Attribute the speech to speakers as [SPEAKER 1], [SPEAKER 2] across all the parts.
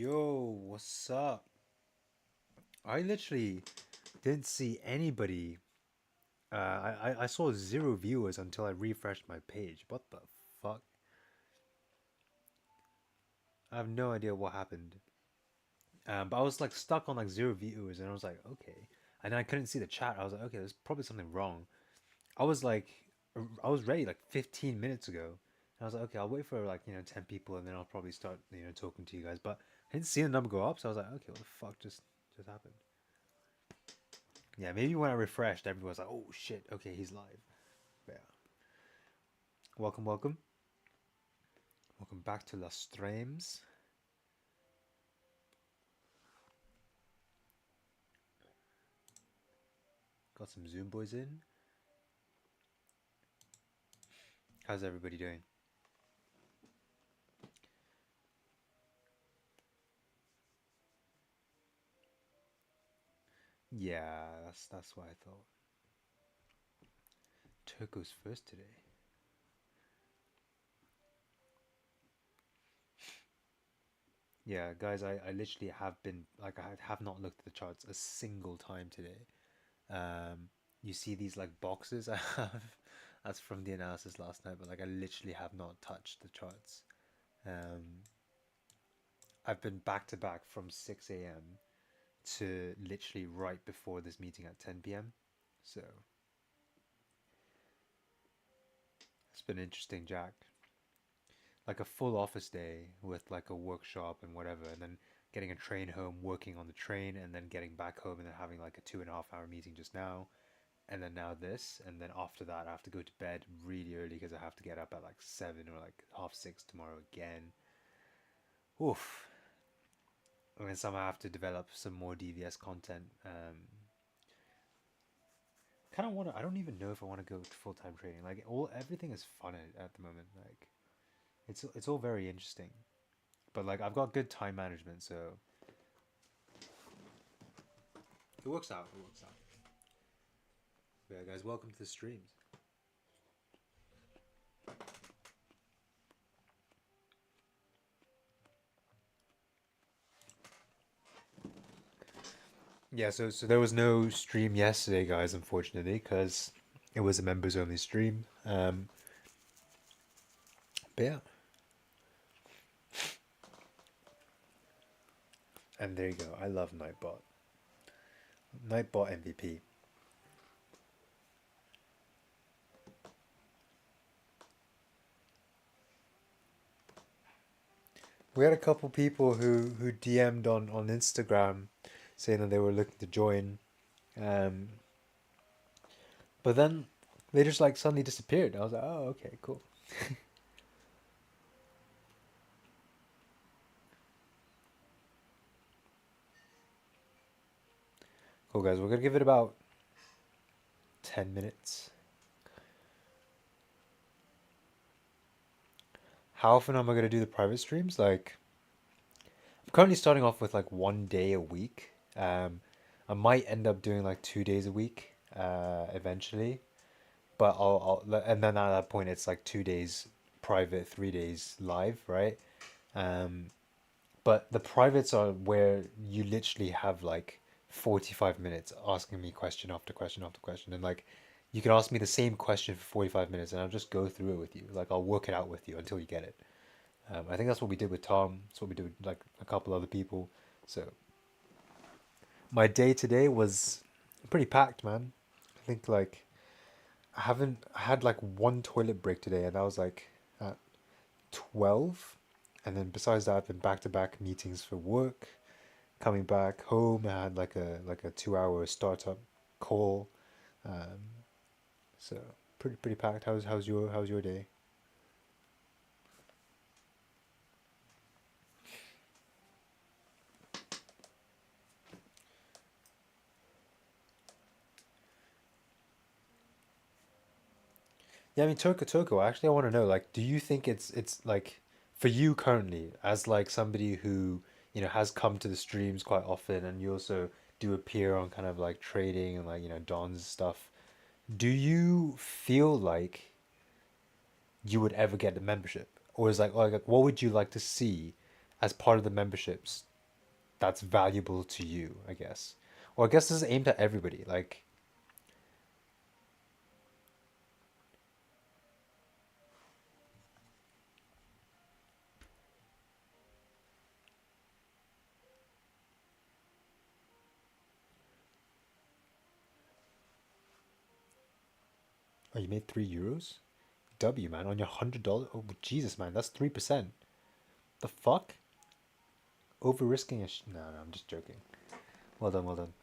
[SPEAKER 1] Yo, what's up? I literally didn't see anybody. I saw zero viewers until I refreshed my page. What the fuck? I have no idea what happened. But I was like stuck on like zero viewers, and I was like, okay. And then I couldn't see the chat. I was like, okay, there's probably something wrong. I was like, I was ready like 15 minutes ago. And I was like, okay, I'll wait for like 10 people, and then I'll probably start talking to you guys. But I didn't see the number go up, so I was like, okay, what the fuck just happened? Yeah, maybe when I refreshed, everyone was like, "Oh shit, okay, he's live." But yeah, welcome, welcome, welcome back to Las Streams. Got some Zoom boys in. How's everybody doing? Yeah, that's what I thought. Turco's first today. Yeah, guys, I literally have been like I have not looked at the charts a single time today. Um, you see these like boxes I have. That's from the analysis last night, but like I literally have not touched the charts. Um, I've been back to back from 6 a.m. to literally right before this meeting at 10 p.m. So it's been interesting, Jack. Like a full office day with like a workshop and whatever, and then getting a train home, working on the train, and then getting back home and then having like a 2.5 hour meeting just now, and then now this, and then after that I have to go to bed really early because I have to get up at like 7 or like half 6 tomorrow again. Oof. And then somehow I have to develop some more DVS content. Kind of want to. I don't even know if I want to go to full time trading. Like everything is fun at the moment. Like it's all very interesting, but like I've got good time management, so it works out. It works out. But yeah, guys, welcome to the streams. Yeah, so there was no stream yesterday, guys, unfortunately, because it was a members only stream. But yeah, and there you go. I love Nightbot. Nightbot MVP. We had a couple people who DM'd on Instagram saying that they were looking to join, um, but then they just like suddenly disappeared. I was like, oh, okay, cool. Cool, guys. We're gonna give it about 10 minutes. How often am I gonna do the private streams? Like, I'm currently starting off with like 1 day a week. I might end up doing like 2 days a week, eventually. But and then at that point it's like 2 days private, 3 days live, right? Um, but the privates are where you literally have like 45 minutes asking me question after question after question. And like, you can ask me the same question for 45 minutes and I'll just go through it with you. Like, I'll work it out with you until you get it. I think that's what we did with Tom. That's what we did with like a couple other people. So my day today was pretty packed, man. I think like I had like one toilet break today, and that was like at 12. And then besides that, I've been back to back meetings for work. Coming back home, I had like a 2 hour startup call. Um, so pretty packed. How's your day? Yeah, I mean, Toko. Actually, I want to know, like, do you think it's like for you currently, as like somebody who has come to the streams quite often, and you also do appear on kind of like trading and like Don's stuff. Do you feel like you would ever get the membership, or is like what would you like to see as part of the memberships that's valuable to you, I guess. Or I guess this is aimed at everybody. Like, oh, you made €3? W, man, on your $100. Oh, Jesus, man, that's 3%. The fuck? Over risking a no, no, I'm just joking. Well done, well done.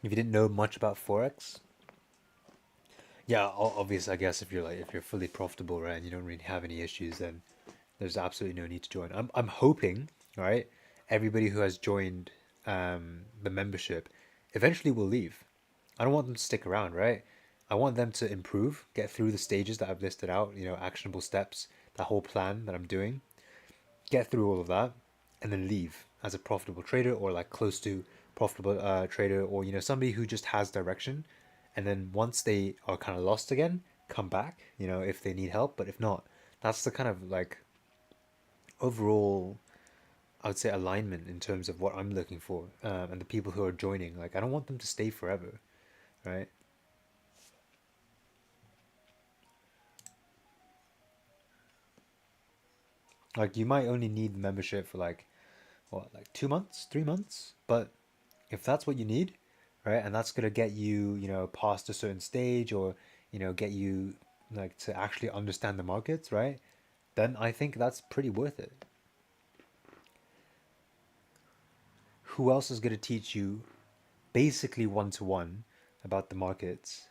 [SPEAKER 1] If you didn't know much about Forex, yeah, obviously, I guess if you're fully profitable, right, and you don't really have any issues, then there's absolutely no need to join. I'm hoping, right, everybody who has joined the membership eventually will leave. I don't want them to stick around, right? I want them to improve, get through the stages that I've listed out, actionable steps, that whole plan that I'm doing, get through all of that, and then leave as a profitable trader or like close to profitable trader, or somebody who just has direction. And then once they are kind of lost again, come back, if they need help. But if not, that's the kind of like overall, I would say, alignment in terms of what I'm looking for, and the people who are joining. Like, I don't want them to stay forever, right? Like, you might only need membership for like what, like 2 months, 3 months, but if that's what you need, right, and that's gonna get you, past a certain stage, or get you like to actually understand the markets, right? Then I think that's pretty worth it. Who else is gonna teach you basically one to one about the markets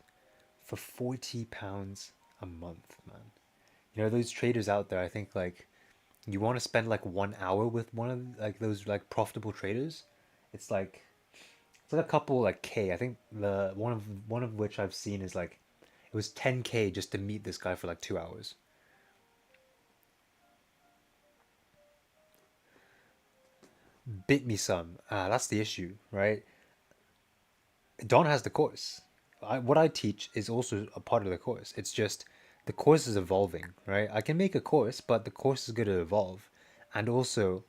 [SPEAKER 1] for £40 a month, man? Those traders out there, I think like you want to spend like 1 hour with one of like those like profitable traders. It's like it's like a couple like K. I think the one of which I've seen is like it was 10K just to meet this guy for like 2 hours. Bit me some. That's the issue, right? Don has the course. What I teach is also a part of the course. It's just the course is evolving, right? I can make a course, but the course is going to evolve. And also,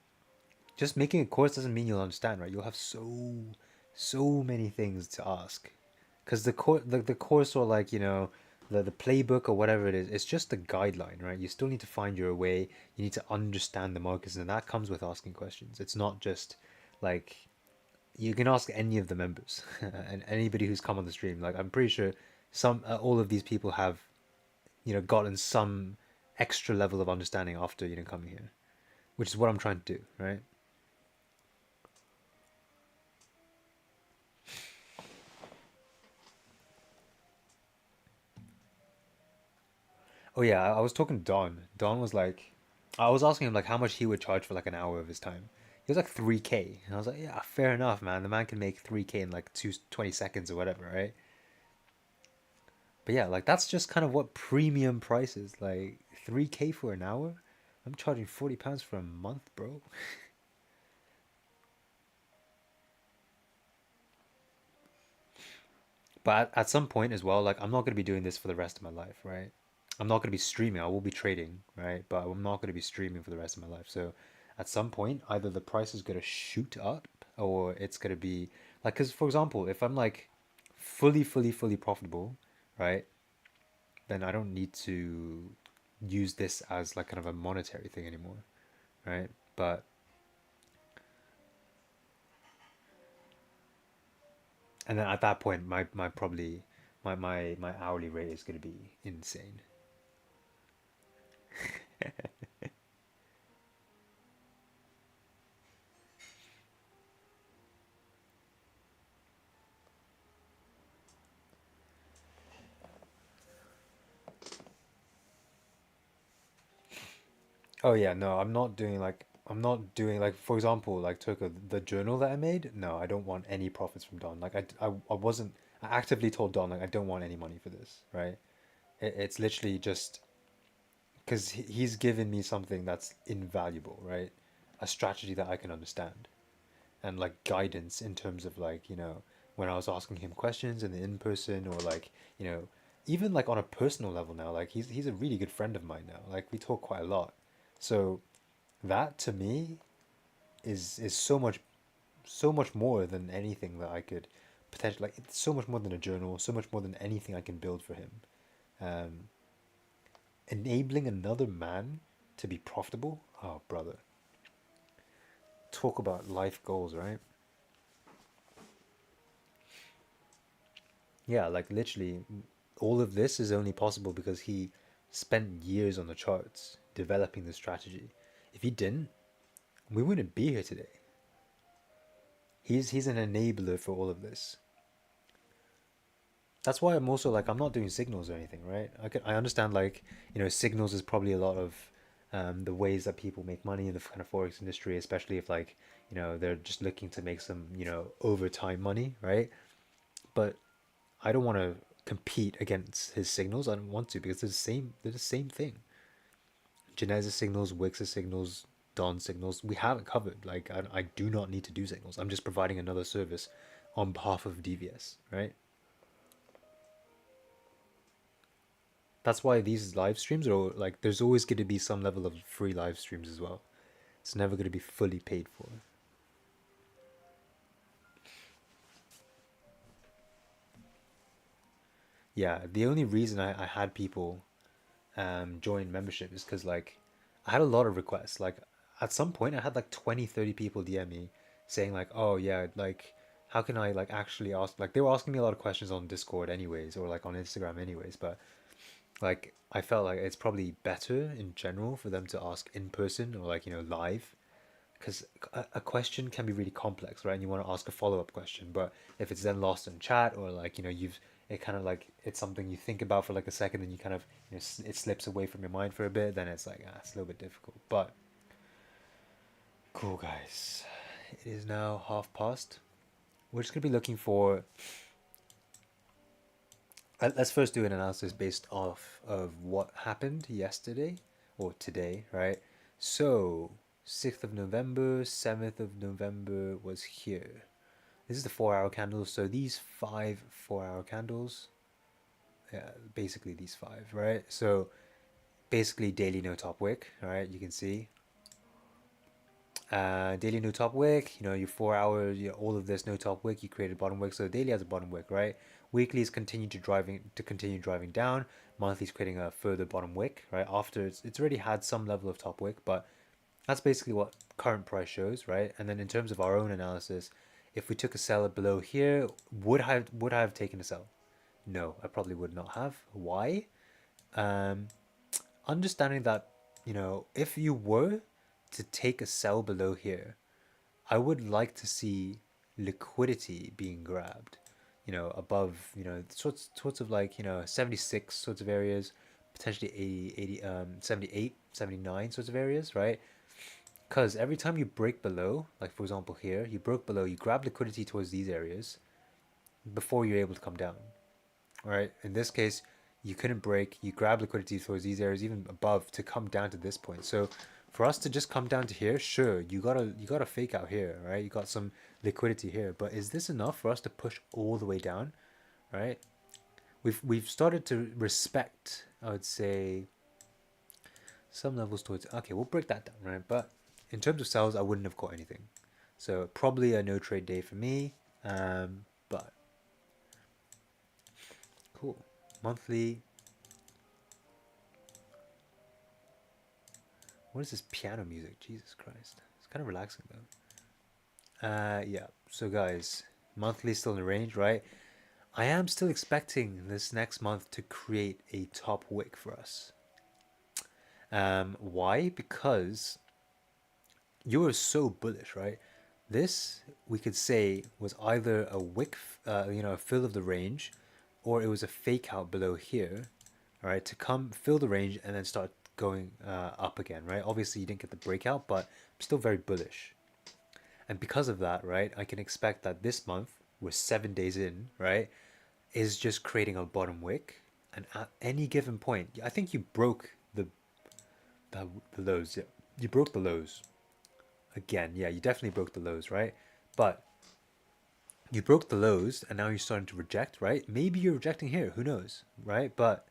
[SPEAKER 1] just making a course doesn't mean you'll understand, right? You'll have so many things to ask, because the course, or like the playbook or whatever it is, it's just a guideline, right? You still need to find your way. You need to understand the markets, and that comes with asking questions. It's not just like you can ask any of the members and anybody who's come on the stream. Like, I'm pretty sure some all of these people have gotten some extra level of understanding after coming here, which is what I'm trying to do, right? Oh yeah, I was talking to Don. Don was like, I was asking him like how much he would charge for like an hour of his time. He was like 3K, and I was like, yeah, fair enough, man. The man can make 3K in like 20 seconds or whatever, right? But yeah, like that's just kind of what premium price is. Like 3K for an hour. I'm charging £40 for a month, bro. But at some point as well, like I'm not gonna be doing this for the rest of my life, right? I'm not gonna be streaming. I will be trading, right? But I'm not gonna be streaming for the rest of my life. So at some point, either the price is gonna shoot up, or it's gonna be like, because for example, if I'm like fully profitable, right? Then I don't need to use this as like kind of a monetary thing anymore, right? But and then at that point, my probably my hourly rate is gonna be insane. Oh yeah, no, I'm not doing like, for example, like Toka, the journal that I made. No, I don't want any profits from Don. Like I wasn't. I actively told Don like I don't want any money for this, right? It's literally just because he's given me something that's invaluable, right? A strategy that I can understand. and like guidance in terms of like, when I was asking him questions in the in person, or like, even like on a personal level now, like he's a really good friend of mine now. Like we talk quite a lot. So that to me is so much more than anything that I could potentially, like it's so much more than a journal, so much more than anything I can build for him. Um, Enabling another man to be profitable, oh brother, talk about life goals, right? Yeah, like literally, all of this is only possible because he spent years on the charts developing the strategy. If he didn't, we wouldn't be here today. He's an enabler for all of this. That's why I'm also like, I'm not doing signals or anything, right? I understand, like, signals is probably a lot of the ways that people make money in the kind of forex industry, especially if like, they're just looking to make some, overtime money, right? But I don't want to compete against his signals. I don't want to, because they're the same thing. Genesis signals, Wix's signals, Don signals, we have it covered. Like I do not need to do signals. I'm just providing another service on behalf of DVS, right? That's why these live streams are like, there's always going to be some level of free live streams as well. It's never going to be fully paid for. Yeah, the only reason I had people join membership is because like I had a lot of requests. Like at some point I had like 20, 30 people DM me saying like, oh yeah, like how can I like actually ask, like they were asking me a lot of questions on Discord anyways, or like on Instagram anyways, but like I felt like it's probably better in general for them to ask in person, or like, live, because a question can be really complex, right? And you want to ask a follow-up question, but if it's then lost in chat, or like, it kind of like, it's something you think about for like a second, and you kind of, it slips away from your mind for a bit, then it's like, it's a little bit difficult. But cool, guys, it is now 1/2 past. We're just gonna be looking for, let's first do an analysis based off of what happened yesterday or today, right? So 6th of November, 7th of November was here. This is the 4 hour candles. So these 5 4 hour candles, yeah, basically these five, right? So basically daily no top wick, right? You can see daily no top wick, your 4 hours, all of this no top wick, you created bottom wick. So daily has a bottom wick, right? Weekly is continue driving down. Monthly is creating a further bottom wick, right? After it's already had some level of top wick, but that's basically what current price shows, right? And then in terms of our own analysis, if we took a sell below here, would I have taken a sell? No, I probably would not have. Why? Um, Understanding that, if you were to take a sell below here, I would like to see liquidity being grabbed, above, sorts of like, 76 sorts of areas, potentially 80, 78, 79 sorts of areas, right? Because every time you break below, like for example here, you broke below, you grab liquidity towards these areas before you're able to come down. All right. In this case, you couldn't break. You grab liquidity towards these areas, even above, to come down to this point. So for us to just come down to here, sure, you gotta fake out here, right? You got some liquidity here, but is this enough for us to push all the way down, right? We've started to respect, I would say, some levels towards. Okay, we'll break that down, right? But in terms of sales, I wouldn't have caught anything. So probably a no trade day for me. But cool. Monthly. What is this piano music? Jesus Christ. It's kind of relaxing though. Yeah. So guys, monthly still in the range, right? I am still expecting this next month to create a top wick for us. Why? Because you were so bullish, right? This we could say was either a wick, a fill of the range, or it was a fake out below here, all right, to come fill the range and then start going up again, right? Obviously, you didn't get the breakout, but I'm still very bullish. And because of that, right, I can expect that this month, we're 7 days in, right, is just creating a bottom wick. And at any given point, I think you broke the lows. Yeah, you broke the lows again. Yeah, you definitely broke the lows, right? But you broke the lows and now you're starting to reject, right? Maybe you're rejecting here, who knows, right? But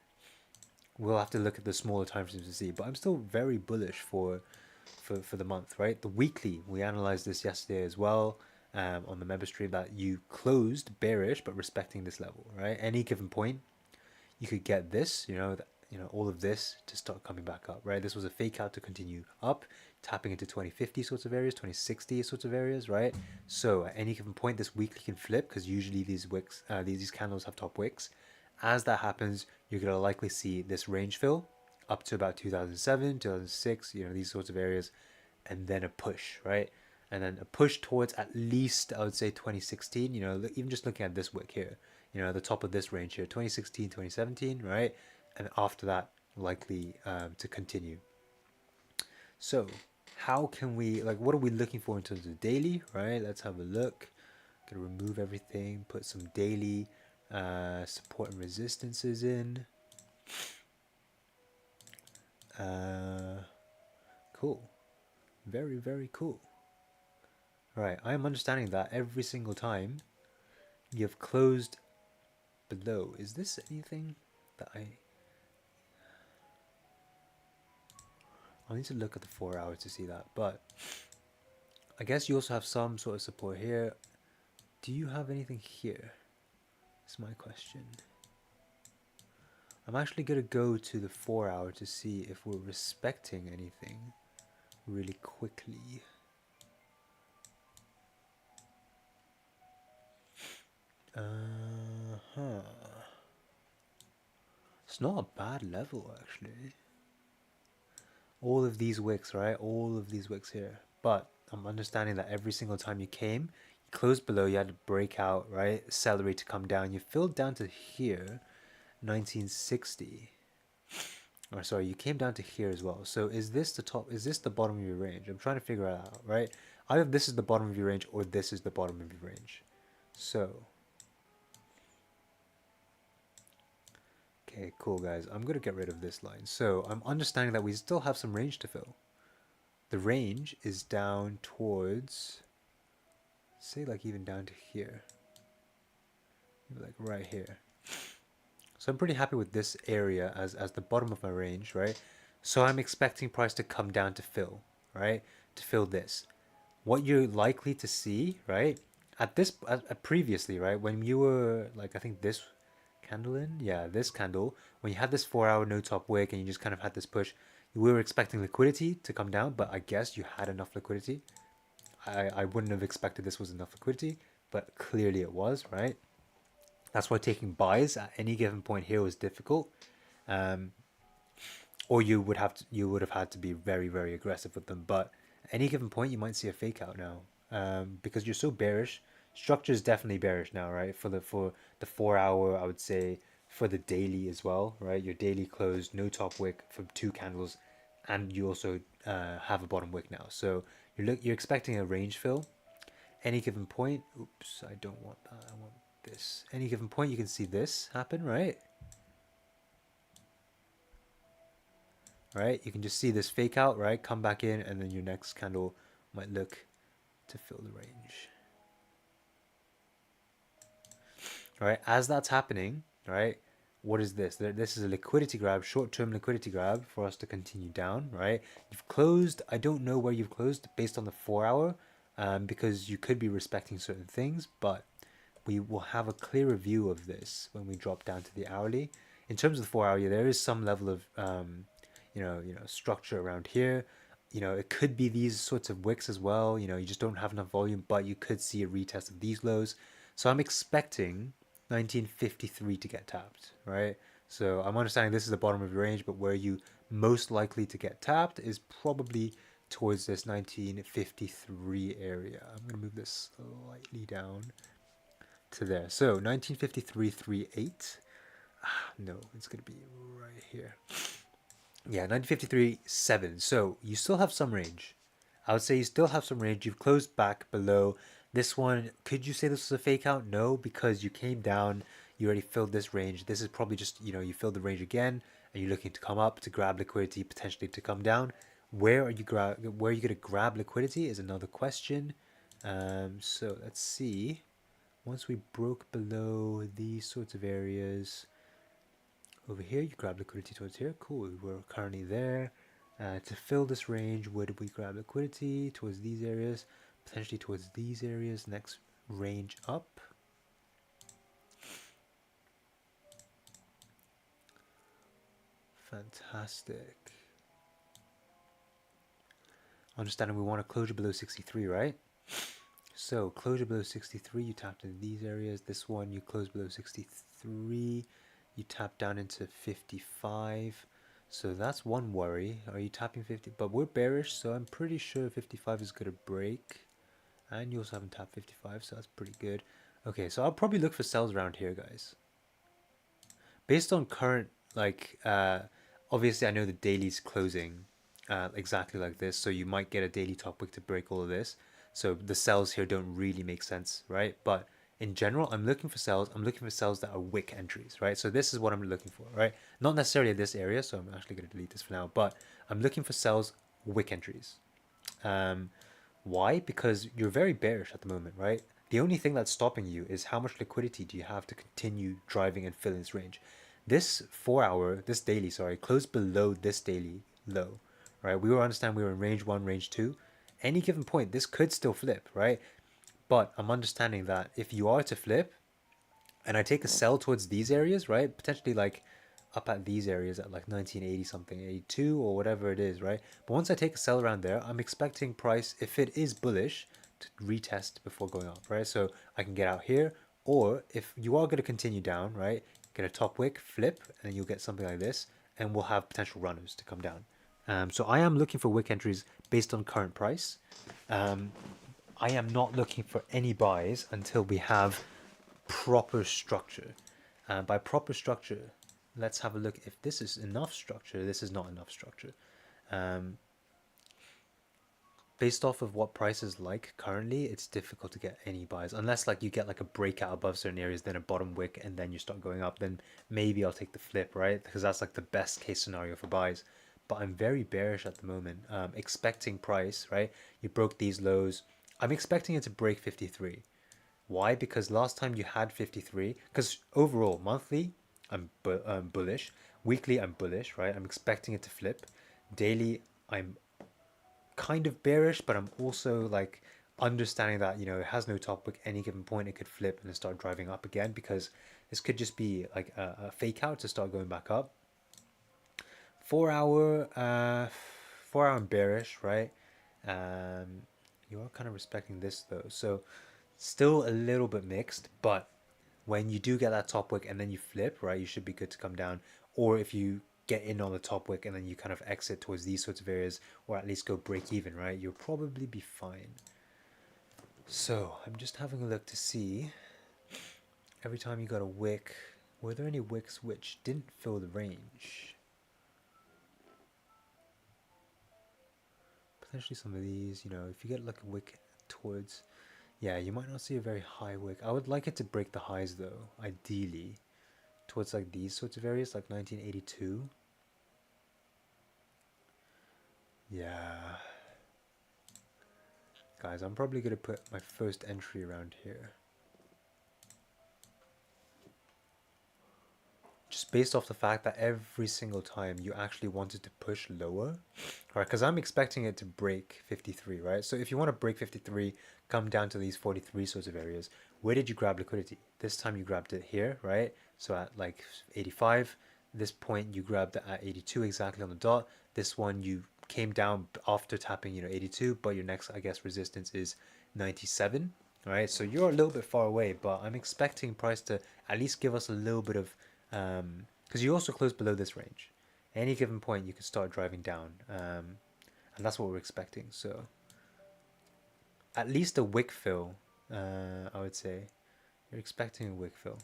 [SPEAKER 1] we'll have to look at the smaller time frames to see. But I'm still very bullish for the month, right? The weekly, we analyzed this yesterday as well, on the member stream, that you closed bearish but respecting this level, right? Any given point, you could get this, all of this to start coming back up, right? This was a fake out to continue up, tapping into 2050 sorts of areas, 2060 sorts of areas, right? So at any given point, this weekly can flip because usually these wicks, these candles have top wicks. As that happens, you're gonna likely see this range fill up to about 2007, 2006, these sorts of areas, and then a push, right? And then a push towards at least, I would say, 2016, even just looking at this wick here, the top of this range here, 2016, 2017, right? And after that, likely to continue. So how can we, like, what are we looking for in terms of daily, right? Let's have a look. Gonna remove everything, put some daily support and resistances in. Cool. Very, very cool. Right, I am understanding that every single time you've closed below. Is this anything that I'll need to look at the 4 hours to see that, but I guess you also have some sort of support here. Do you have anything here? That's my question. I'm actually going to go to the 4 hour to see if we're respecting anything really quickly. It's not a bad level, actually. All of these wicks, right? All of these wicks here. But I'm understanding that every single time you came, you closed below, you had to break out, right? Accelerate to come down. You filled down to here, 1960. Or sorry, you came down to here as well. So is this the top? Is this the bottom of your range? I'm trying to figure it out, right? Either this is the bottom of your range or this is the bottom of your range. So, okay, cool, guys. I'm going to get rid of this line. So I'm understanding that we still have some range to fill. The range is down towards, say, like even down to here. Maybe like right here. So I'm pretty happy with this area as the bottom of my range, right? So I'm expecting price to come down to fill, right? To fill this. What you're likely to see, right? Previously, right? When you were like, I think this candle in, yeah, this candle, when you had this 4 hour no top wick and you just kind of had this push, we were expecting liquidity to come down, but I guess you had enough liquidity. I wouldn't have expected this was enough liquidity, but clearly it was, right? That's why taking buys at any given point here was difficult. Or you would have had to be very, very aggressive with them. But at any given point, you might see a fake out now, because you're so bearish. Structure is definitely bearish now, right? For the 4 hour, I would say for the daily as well, right? Your daily closed, no top wick for 2 candles, and you also have a bottom wick now. So you're expecting a range fill. Any given point, oops, I don't want that. I want this. Any given point, you can see this happen, right? Right, you can just see this fake out, right? Come back in, and then your next candle might look to fill the range. Right, as that's happening, right? What is this? This is a liquidity grab, short-term liquidity grab for us to continue down, right? You've closed. I don't know where you've closed based on the 4 hour, because you could be respecting certain things, but we will have a clearer view of this when we drop down to the hourly. In terms of the 4 hour, there is some level of structure around here. It could be these sorts of wicks as well. You just don't have enough volume, but you could see a retest of these lows. So I'm expecting 1953 to get tapped, right? So I'm understanding this is the bottom of your range, but where you most likely to get tapped is probably towards this 1953 area. I'm going to move this slightly down to there. So 1953.38. No, it's going to be right here. Yeah, 1953.7. So you still have some range. I would say you still have some range. You've closed back below this one. Could you say this was a fake out? No, because you came down. You already filled this range. This is probably just, you filled the range again, and you're looking to come up to grab liquidity, potentially to come down. Where are you going to grab liquidity is another question. So let's see. Once we broke below these sorts of areas, over here, you grab liquidity towards here. Cool, we're currently there. To fill this range, would we grab liquidity towards these areas, potentially towards these areas, next range up? Fantastic. Understanding we want a closure below 63, right? So closure below 63, you tapped into these areas. This one, you close below 63, you tap down into 55. So that's one worry. Are you tapping 50? But we're bearish, so I'm pretty sure 55 is going to break. And you also haven't tapped 55, so that's pretty good. Okay, so I'll probably look for sells around here, guys. Based on current, like, obviously I know the daily's closing exactly like this, so you might get a daily top wick to break all of this. So the sells here don't really make sense, right? But in general, I'm looking for sells. I'm looking for sells that are wick entries, right? So this is what I'm looking for, right? Not necessarily this area, so I'm actually going to delete this for now, but I'm looking for sells wick entries. Um, why? Because you're very bearish at the moment, right? The only thing that's stopping you is how much liquidity do you have to continue driving and filling this range. This daily, sorry, closed below this daily low, right? We will understand we were in range one, range two. Any given point, this could still flip, right? But I'm understanding that if you are to flip, and I take a sell towards these areas, right? Potentially like up at these areas at like 1980 something, 82 or whatever it is, right? But once I take a sell around there, I'm expecting price, if it is bullish, to retest before going up, right? So I can get out here, or if you are going to continue down, right? Get a top wick, flip, and you'll get something like this, and we'll have potential runners to come down. So I am looking for wick entries based on current price. I am not looking for any buys until we have proper structure. By proper structure, let's have a look if this is enough structure. This is not enough structure. Um, Based off of what price is like currently, it's difficult to get any buys unless like you get like a breakout above certain areas, then a bottom wick, and then you start going up. Then maybe I'll take the flip, right? Because that's like the best case scenario for buys. But I'm very bearish at the moment, expecting price, right? You broke these lows. I'm expecting it to break 53. Why? Because last time you had 53, because overall, monthly, I'm bullish. Weekly, I'm bullish, right? I'm expecting it to flip. Daily, I'm kind of bearish, but I'm also like understanding that, it has no top wick. Any given point, it could flip and start driving up again because this could just be like a fake out to start going back up. 4 hour, 4 hour I'm bearish, right? Um, you are kind of respecting this though. So still a little bit mixed, but when you do get that top wick and then you flip, right, you should be good to come down. Or if you get in on the top wick and then you kind of exit towards these sorts of areas, or at least go break even, right, you'll probably be fine. So I'm just having a look to see every time you got a wick, were there any wicks which didn't fill the range? Potentially some of these, if you get like a wick towards, yeah, you might not see a very high wick. I would like it to break the highs though, ideally, towards like these sorts of areas, like 1982. Yeah. Guys, I'm probably going to put my first entry around here. Just based off the fact that every single time you actually wanted to push lower, right? Because I'm expecting it to break 53, right? So if you want to break 53, come down to these 43 sorts of areas. Where did you grab liquidity? This time you grabbed it here, right? So at like 85, this point you grabbed it at 82 exactly on the dot. This one you came down after tapping, 82, but your next, I guess, resistance is 97, right? So you're a little bit far away, but I'm expecting price to at least give us a little bit of because you also close below this range. At any given point, you can start driving down, and that's what we're expecting. So at least a wick fill, I would say. You're expecting a wick fill.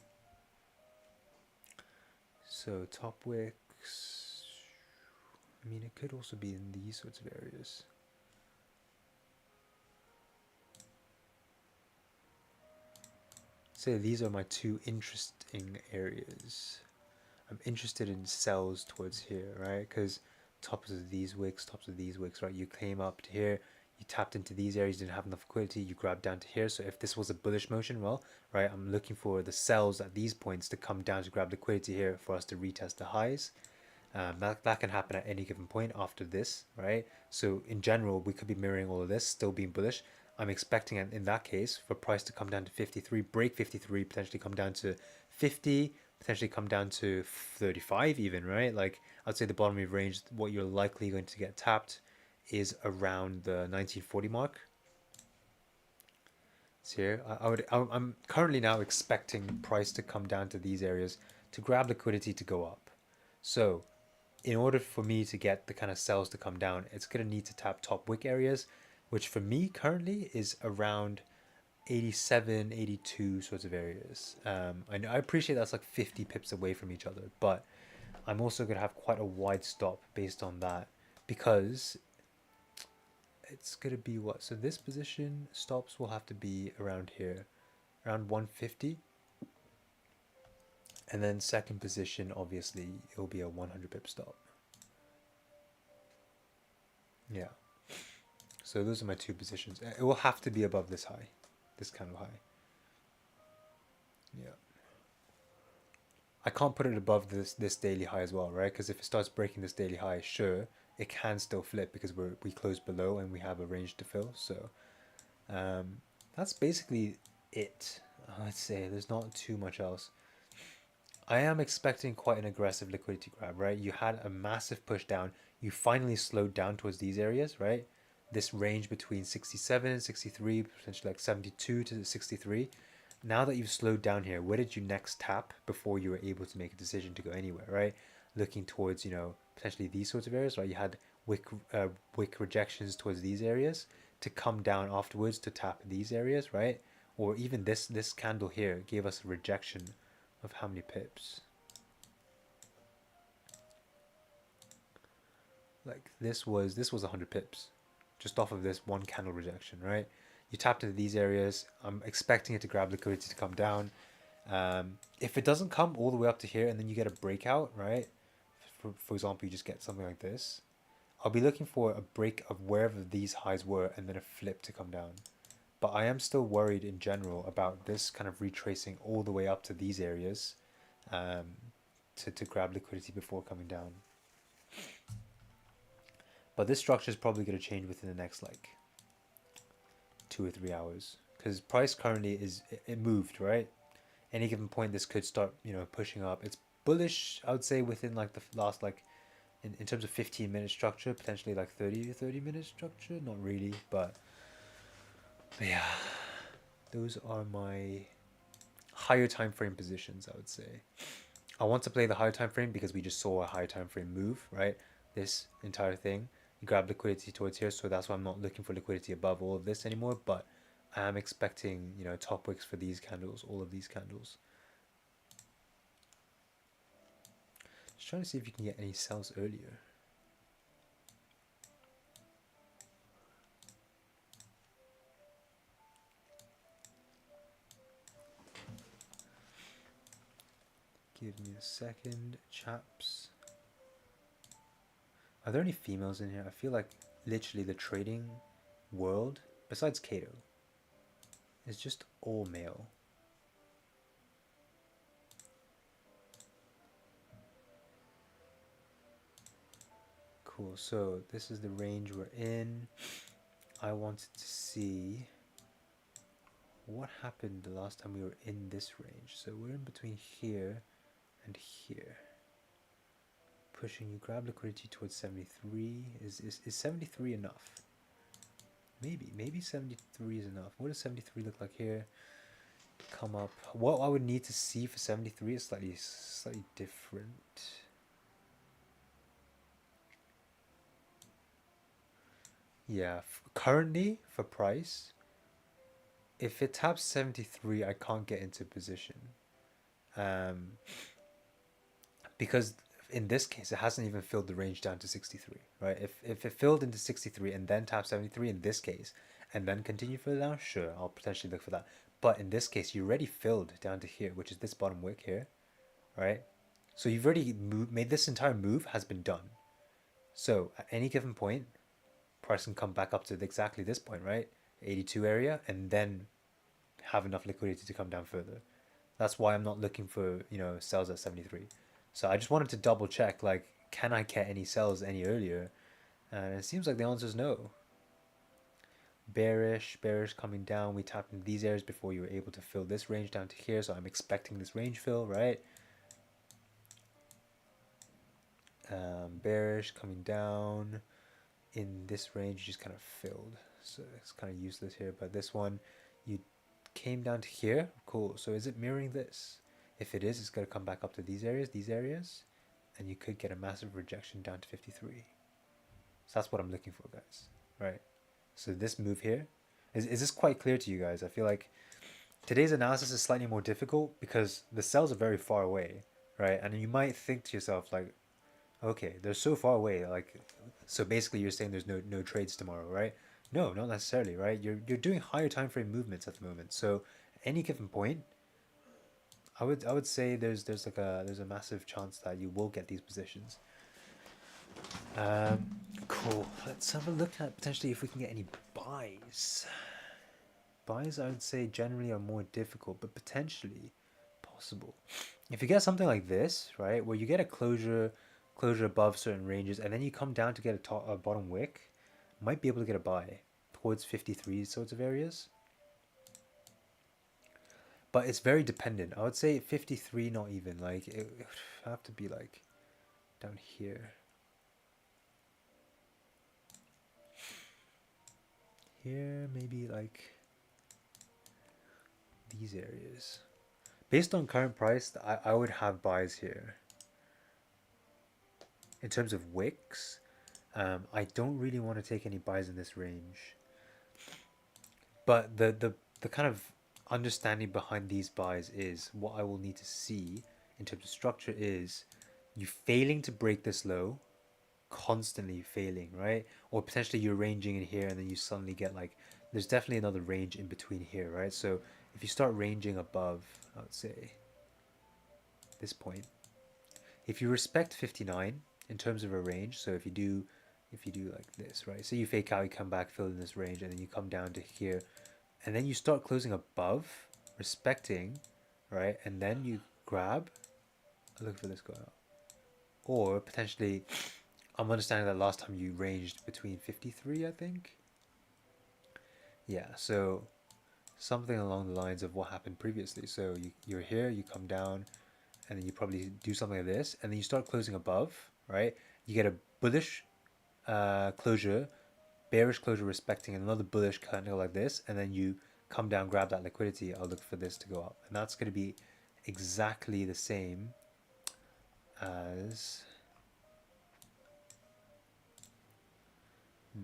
[SPEAKER 1] So top wicks. I mean, it could also be in these sorts of areas. Say these are my two interesting areas. I'm interested in sells towards here, right? Because tops of these wicks, right? You came up to here, You tapped into these areas, didn't have enough liquidity, you grabbed down to here. So if this was a bullish motion, well, right, I'm looking for the sells at these points to come down to grab liquidity here for us to retest the highs. That can happen at any given point after this, right? So in general, we could be mirroring all of this, still being bullish. I'm expecting in that case for price to come down to 53, break 53, potentially come down to 50, potentially come down to 35 even, right? Like I'd say the bottom of range, what you're likely going to get tapped is around the 1940 mark. So here, I'm currently now expecting price to come down to these areas to grab liquidity to go up. So in order for me to get the kind of sells to come down, it's going to need to tap top wick areas, which for me currently is around 87, 82 sorts of areas. I appreciate that's like 50 pips away from each other, but I'm also going to have quite a wide stop based on that because it's going to be what? So this position stops will have to be around here, around 150. And then second position, obviously, it'll be a 100 pip stop. Yeah. So those are my two positions. It will have to be above this high, this kind of high. Yeah. I can't put it above this daily high as well, right? Because if it starts breaking this daily high, sure, it can still flip because we close below and we have a range to fill. So that's basically it. I'd say there's not too much else. I am expecting quite an aggressive liquidity grab, right? You had a massive push down. You finally slowed down towards these areas, right? This range between 67 and 63, potentially like 72 to 63. Now that you've slowed down here, where did you next tap before you were able to make a decision to go anywhere, right? Looking towards, potentially these sorts of areas, right? You had wick rejections towards these areas to come down afterwards to tap these areas, right? Or even this candle here gave us a rejection of how many pips? Like this was 100 pips just off of this one candle rejection, right? You tapped into these areas. I'm expecting it to grab liquidity to come down. If it doesn't come all the way up to here and then you get a breakout, right? For example, you just get something like this. I'll be looking for a break of wherever these highs were and then a flip to come down. But I am still worried in general about this kind of retracing all the way up to these areas um, to grab liquidity before coming down. But this structure is probably going to change within the next like 2 or 3 hours because price currently it moved, right? Any given point this could start pushing up. It's bullish, I would say, within like the last like in terms of 15-minute structure, potentially like 30 minute structure, not really, but yeah, those are my higher time frame positions, I would say. I want to play the higher time frame because we just saw a higher time frame move, right? This entire thing. You grab liquidity towards here, so that's why I'm not looking for liquidity above all of this anymore, but I am expecting, top wicks for these candles, all of these candles. Just trying to see if you can get any sells earlier. Give me a second, chaps. Are there any females in here? I feel like literally the trading world, besides Kato, is just all male. Cool, so this is the range we're in. I wanted to see what happened the last time we were in this range. So we're in between here and here. Pushing, you grab liquidity towards 73. Is 73 enough? Maybe 73 is enough. What does 73 look like here? Come up. What I would need to see for 73 is slightly different. Yeah, currently for price, if it taps 73, I can't get into position. Because in this case, it hasn't even filled the range down to 63, right? If it filled into 63 and then tapped 73 in this case, and then continue further down, sure, I'll potentially look for that. But in this case, you already filled down to here, which is this bottom wick here, right? So you've already made this entire move has been done. So at any given point, price can come back up to exactly this point, right? 82 area, and then have enough liquidity to come down further. That's why I'm not looking for, sells at 73. So I just wanted to double check, like, can I get any sells any earlier? And it seems like the answer is no. Bearish coming down. We tapped into these areas before you were able to fill this range down to here. So I'm expecting this range fill, right? Bearish coming down in this range, just kind of filled. So it's kind of useless here. But this one, you came down to here. Cool. So is it mirroring this? If it is, it's going to come back up to these areas, and you could get a massive rejection down to 53. So that's what I'm looking for, guys. Right. So this move here, is this quite clear to you guys? I feel like today's analysis is slightly more difficult because the cells are very far away, right? And you might think to yourself like, okay, they're so far away, like, so basically you're saying there's no trades tomorrow, right? No, not necessarily, right? You're doing higher time frame movements at the moment. So at any given point, I would say there's a massive chance that you will get these positions. Cool. Let's have a look at potentially if we can get any buys. Buys, I would say, generally are more difficult, but potentially possible. If you get something like this, right, where you get a closure above certain ranges, and then you come down to get a bottom wick, might be able to get a buy towards 53 sorts of areas. But it's very dependent. I would say 53, not even. Like, it would have to be like down here. Here, maybe like these areas. Based on current price, I would have buys here. In terms of wicks, I don't really want to take any buys in this range. But the kind of understanding behind these buys is what I will need to see in terms of structure is you failing to break this low, constantly failing, right? Or potentially you're ranging in here and then you suddenly get like, there's definitely another range in between here, right? So if you start ranging above, I would say this point, if you respect 59 in terms of a range, so if you do like this, right? So you fake out, you come back, fill in this range, and then you come down to here, and then you start closing above, respecting, right? And then you grab, look for this go out. Or potentially, I'm understanding that last time you ranged between 53, I think. Yeah, so something along the lines of what happened previously. So you're here, you come down, and then you probably do something like this, and then you start closing above, right? You get a bullish closure, bearish closure respecting, and another bullish candle like this, and then you come down, grab that liquidity. I'll look for this to go up, and that's going to be exactly the same as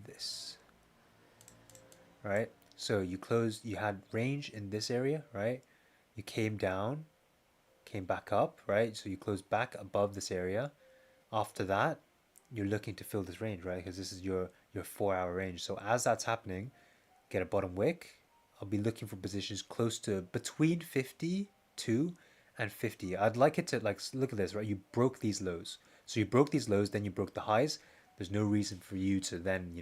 [SPEAKER 1] this, right? So you had range in this area, right? You came down, came back up, right? So you closed back above this area. After that, you're looking to fill this range, right? Because this is your 4-hour range. So as that's happening, get a bottom wick. I'll be looking for positions close to between 52 and 50. I'd like it to, like, look at this, right? You broke these lows. So you broke these lows, then you broke the highs. There's no reason for you to then,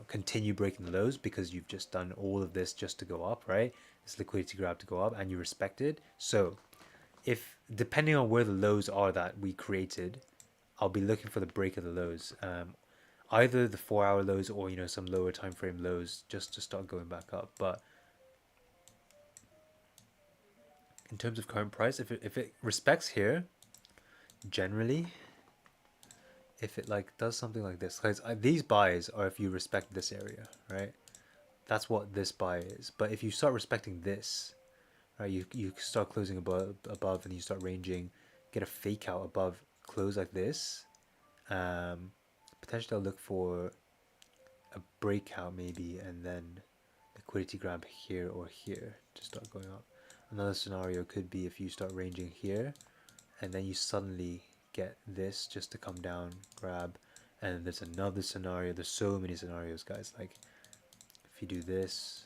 [SPEAKER 1] continue breaking the lows because you've just done all of this just to go up, right? This liquidity grab to go up and you respect it. So if, depending on where the lows are that we created, I'll be looking for the break of the lows. Either the 4-hour lows or, some lower time frame lows just to start going back up. But in terms of current price, if it respects here, generally, if it like does something like this, because these buys are if you respect this area, right? That's what this buy is. But if you start respecting this, right, you start closing above and you start ranging, get a fake out above, close like this. Potentially I'll look for a breakout maybe, and then liquidity grab here or here to start going up. Another scenario could be if you start ranging here and then you suddenly get this just to come down, grab, and there's another scenario. There's so many scenarios, guys. Like if you do this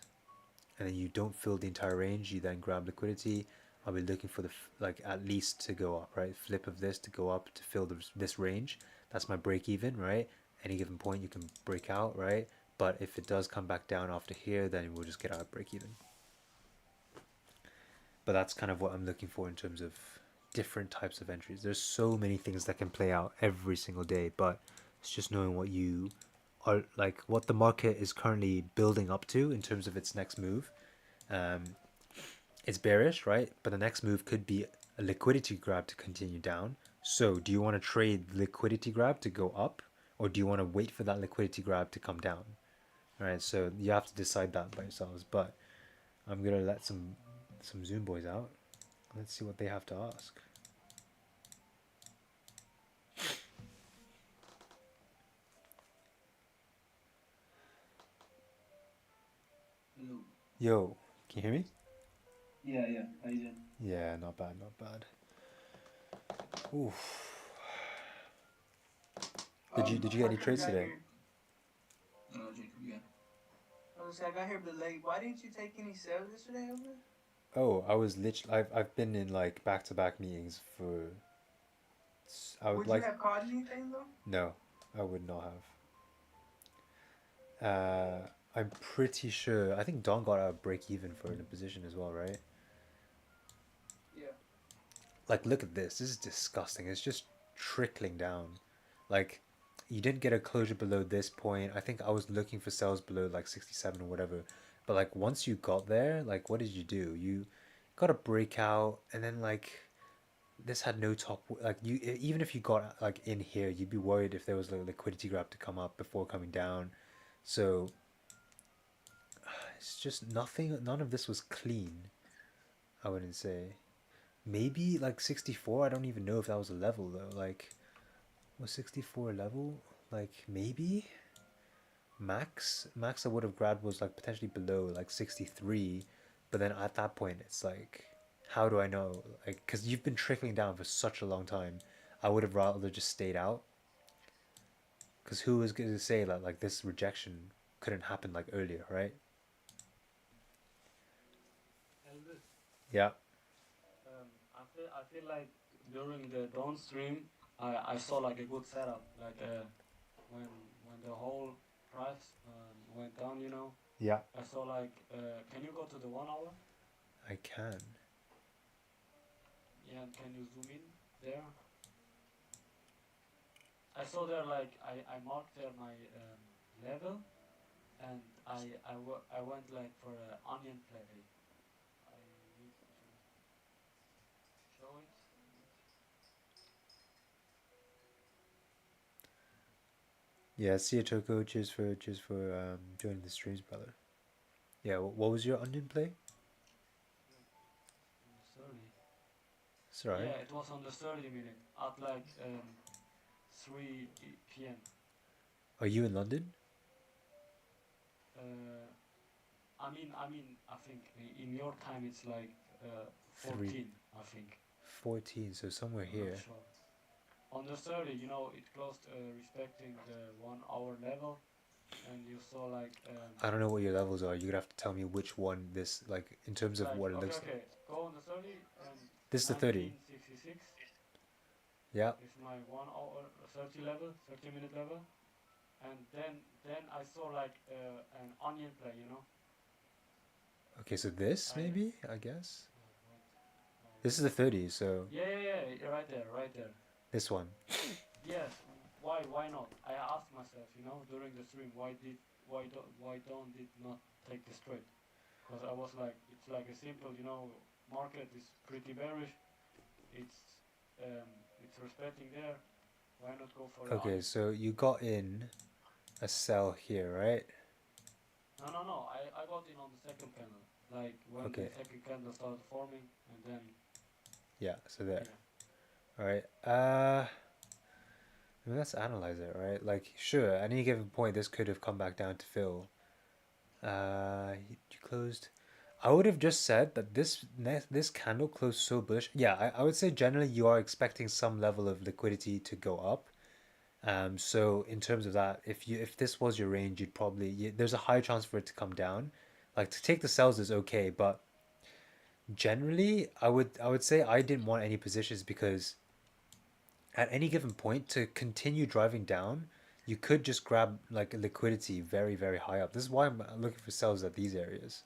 [SPEAKER 1] and then you don't fill the entire range, you then grab liquidity. I'll be looking for the like at least to go up, right? Flip of this to go up to fill this range. That's my break even, right? Any given point you can break out, right? But if it does come back down after here, then we'll just get out of break even. But that's kind of what I'm looking for in terms of different types of entries. There's so many things that can play out every single day, but it's just knowing what you are like, what the market is currently building up to in terms of its next move. Um, it's bearish, right? But the next move could be a liquidity grab to continue down. So, do you want to trade liquidity grab to go up, or do you want to wait for that liquidity grab to come down? All right, so you have to decide that by yourselves. But I'm gonna let some Zoom boys out. Let's see what they have to ask.
[SPEAKER 2] Hello.
[SPEAKER 1] Yo, can you hear me?
[SPEAKER 2] Yeah. How you doing?
[SPEAKER 1] Yeah, not bad, not bad. Oof. Did you get
[SPEAKER 2] I
[SPEAKER 1] any
[SPEAKER 2] kind of
[SPEAKER 1] trades
[SPEAKER 2] got
[SPEAKER 1] today?
[SPEAKER 2] here. No, Jacob, yeah. I was gonna say I got here a bit late. Why didn't you take any sales yesterday over there?
[SPEAKER 1] Oh, I was literally I've been in like back-to-back meetings for I would
[SPEAKER 2] Would you
[SPEAKER 1] like
[SPEAKER 2] have caught anything though?
[SPEAKER 1] no, I would not have. I'm pretty sure. I think Don got a break even for in a position as well, right?
[SPEAKER 2] Yeah.
[SPEAKER 1] Like, look at this. This is disgusting. It's just trickling down. Like, you didn't get a closure below this point. I think I was looking for sales below like 67 or whatever. But like once you got there, like what did you do? You got a breakout and then like this had no top, like you even if you got like in here, you'd be worried if there was like a liquidity grab to come up before coming down. So it's just nothing, none of this was clean, I wouldn't say. Maybe like 64, I don't even know if that was a level though. Like, was 64 a level? Like maybe max I would have grabbed was like potentially below like 63, but then at that point it's like, how do I know? Like, because you've been trickling down for such a long time, I would have rather just stayed out. Because who was going to say that like this rejection couldn't happen like earlier, right?
[SPEAKER 3] Elvis,
[SPEAKER 1] Yeah.
[SPEAKER 3] I feel like during the dawn stream, I saw like a good setup. Like when when the whole price went down,
[SPEAKER 1] Yeah,
[SPEAKER 3] I saw like can you go to the 1 hour?
[SPEAKER 1] I can.
[SPEAKER 3] Yeah, and can you zoom in there? I saw there like I marked there my level, and I went like for an onion play. I need to show it.
[SPEAKER 1] Yeah, see you, Toko. Cheers for joining the streams, brother. Yeah, what was your onion play?
[SPEAKER 3] Look on the 30.
[SPEAKER 1] It's alright.
[SPEAKER 3] Yeah, it was on the 30 minute at like 3 p.m.
[SPEAKER 1] Are you in London?
[SPEAKER 3] Uh, I think in your time it's like
[SPEAKER 1] Three,
[SPEAKER 3] 14. I think
[SPEAKER 1] 14. So somewhere
[SPEAKER 3] I'm not
[SPEAKER 1] here.
[SPEAKER 3] sure. On the 30, it closed respecting the 1 hour level, and you saw like
[SPEAKER 1] I don't know what your levels are. You're gonna have to tell me which one this, like, in terms of what it
[SPEAKER 3] okay,
[SPEAKER 1] looks like.
[SPEAKER 3] okay, go on the 30 and
[SPEAKER 1] This is the 30.
[SPEAKER 3] 1966
[SPEAKER 1] Yeah.
[SPEAKER 3] is my 1 hour 30 level, 30-minute level, and then I saw like an onion play.
[SPEAKER 1] Okay, so this
[SPEAKER 3] I
[SPEAKER 1] maybe, I guess.
[SPEAKER 3] wait.
[SPEAKER 1] This is the 30, so
[SPEAKER 3] Yeah, right there.
[SPEAKER 1] this one.
[SPEAKER 3] Yes. Why not? I asked myself, during the stream, why don't it not take the straight? Because I was like, it's like a simple, market is pretty bearish. It's it's respecting there. Why not go for the
[SPEAKER 1] Okay,
[SPEAKER 3] onion?
[SPEAKER 1] so you got in a sell here, right?
[SPEAKER 3] No. I got in on the second candle, like when the
[SPEAKER 1] Okay,
[SPEAKER 3] second candle started forming, and then
[SPEAKER 1] yeah, so there.
[SPEAKER 3] yeah.
[SPEAKER 1] All right. I mean, let's analyze it, right? Like, sure, at any given point, this could have come back down to fill. You closed. I would have just said that this candle closed so bullish. Yeah, I would say generally you are expecting some level of liquidity to go up. So in terms of that, if this was your range, you'd probably there's a high chance for it to come down. Like to take the sells is okay, but generally I would say I didn't want any positions because at any given point to continue driving down, you could just grab like liquidity very, very high up. This is why I'm looking for sells at these areas,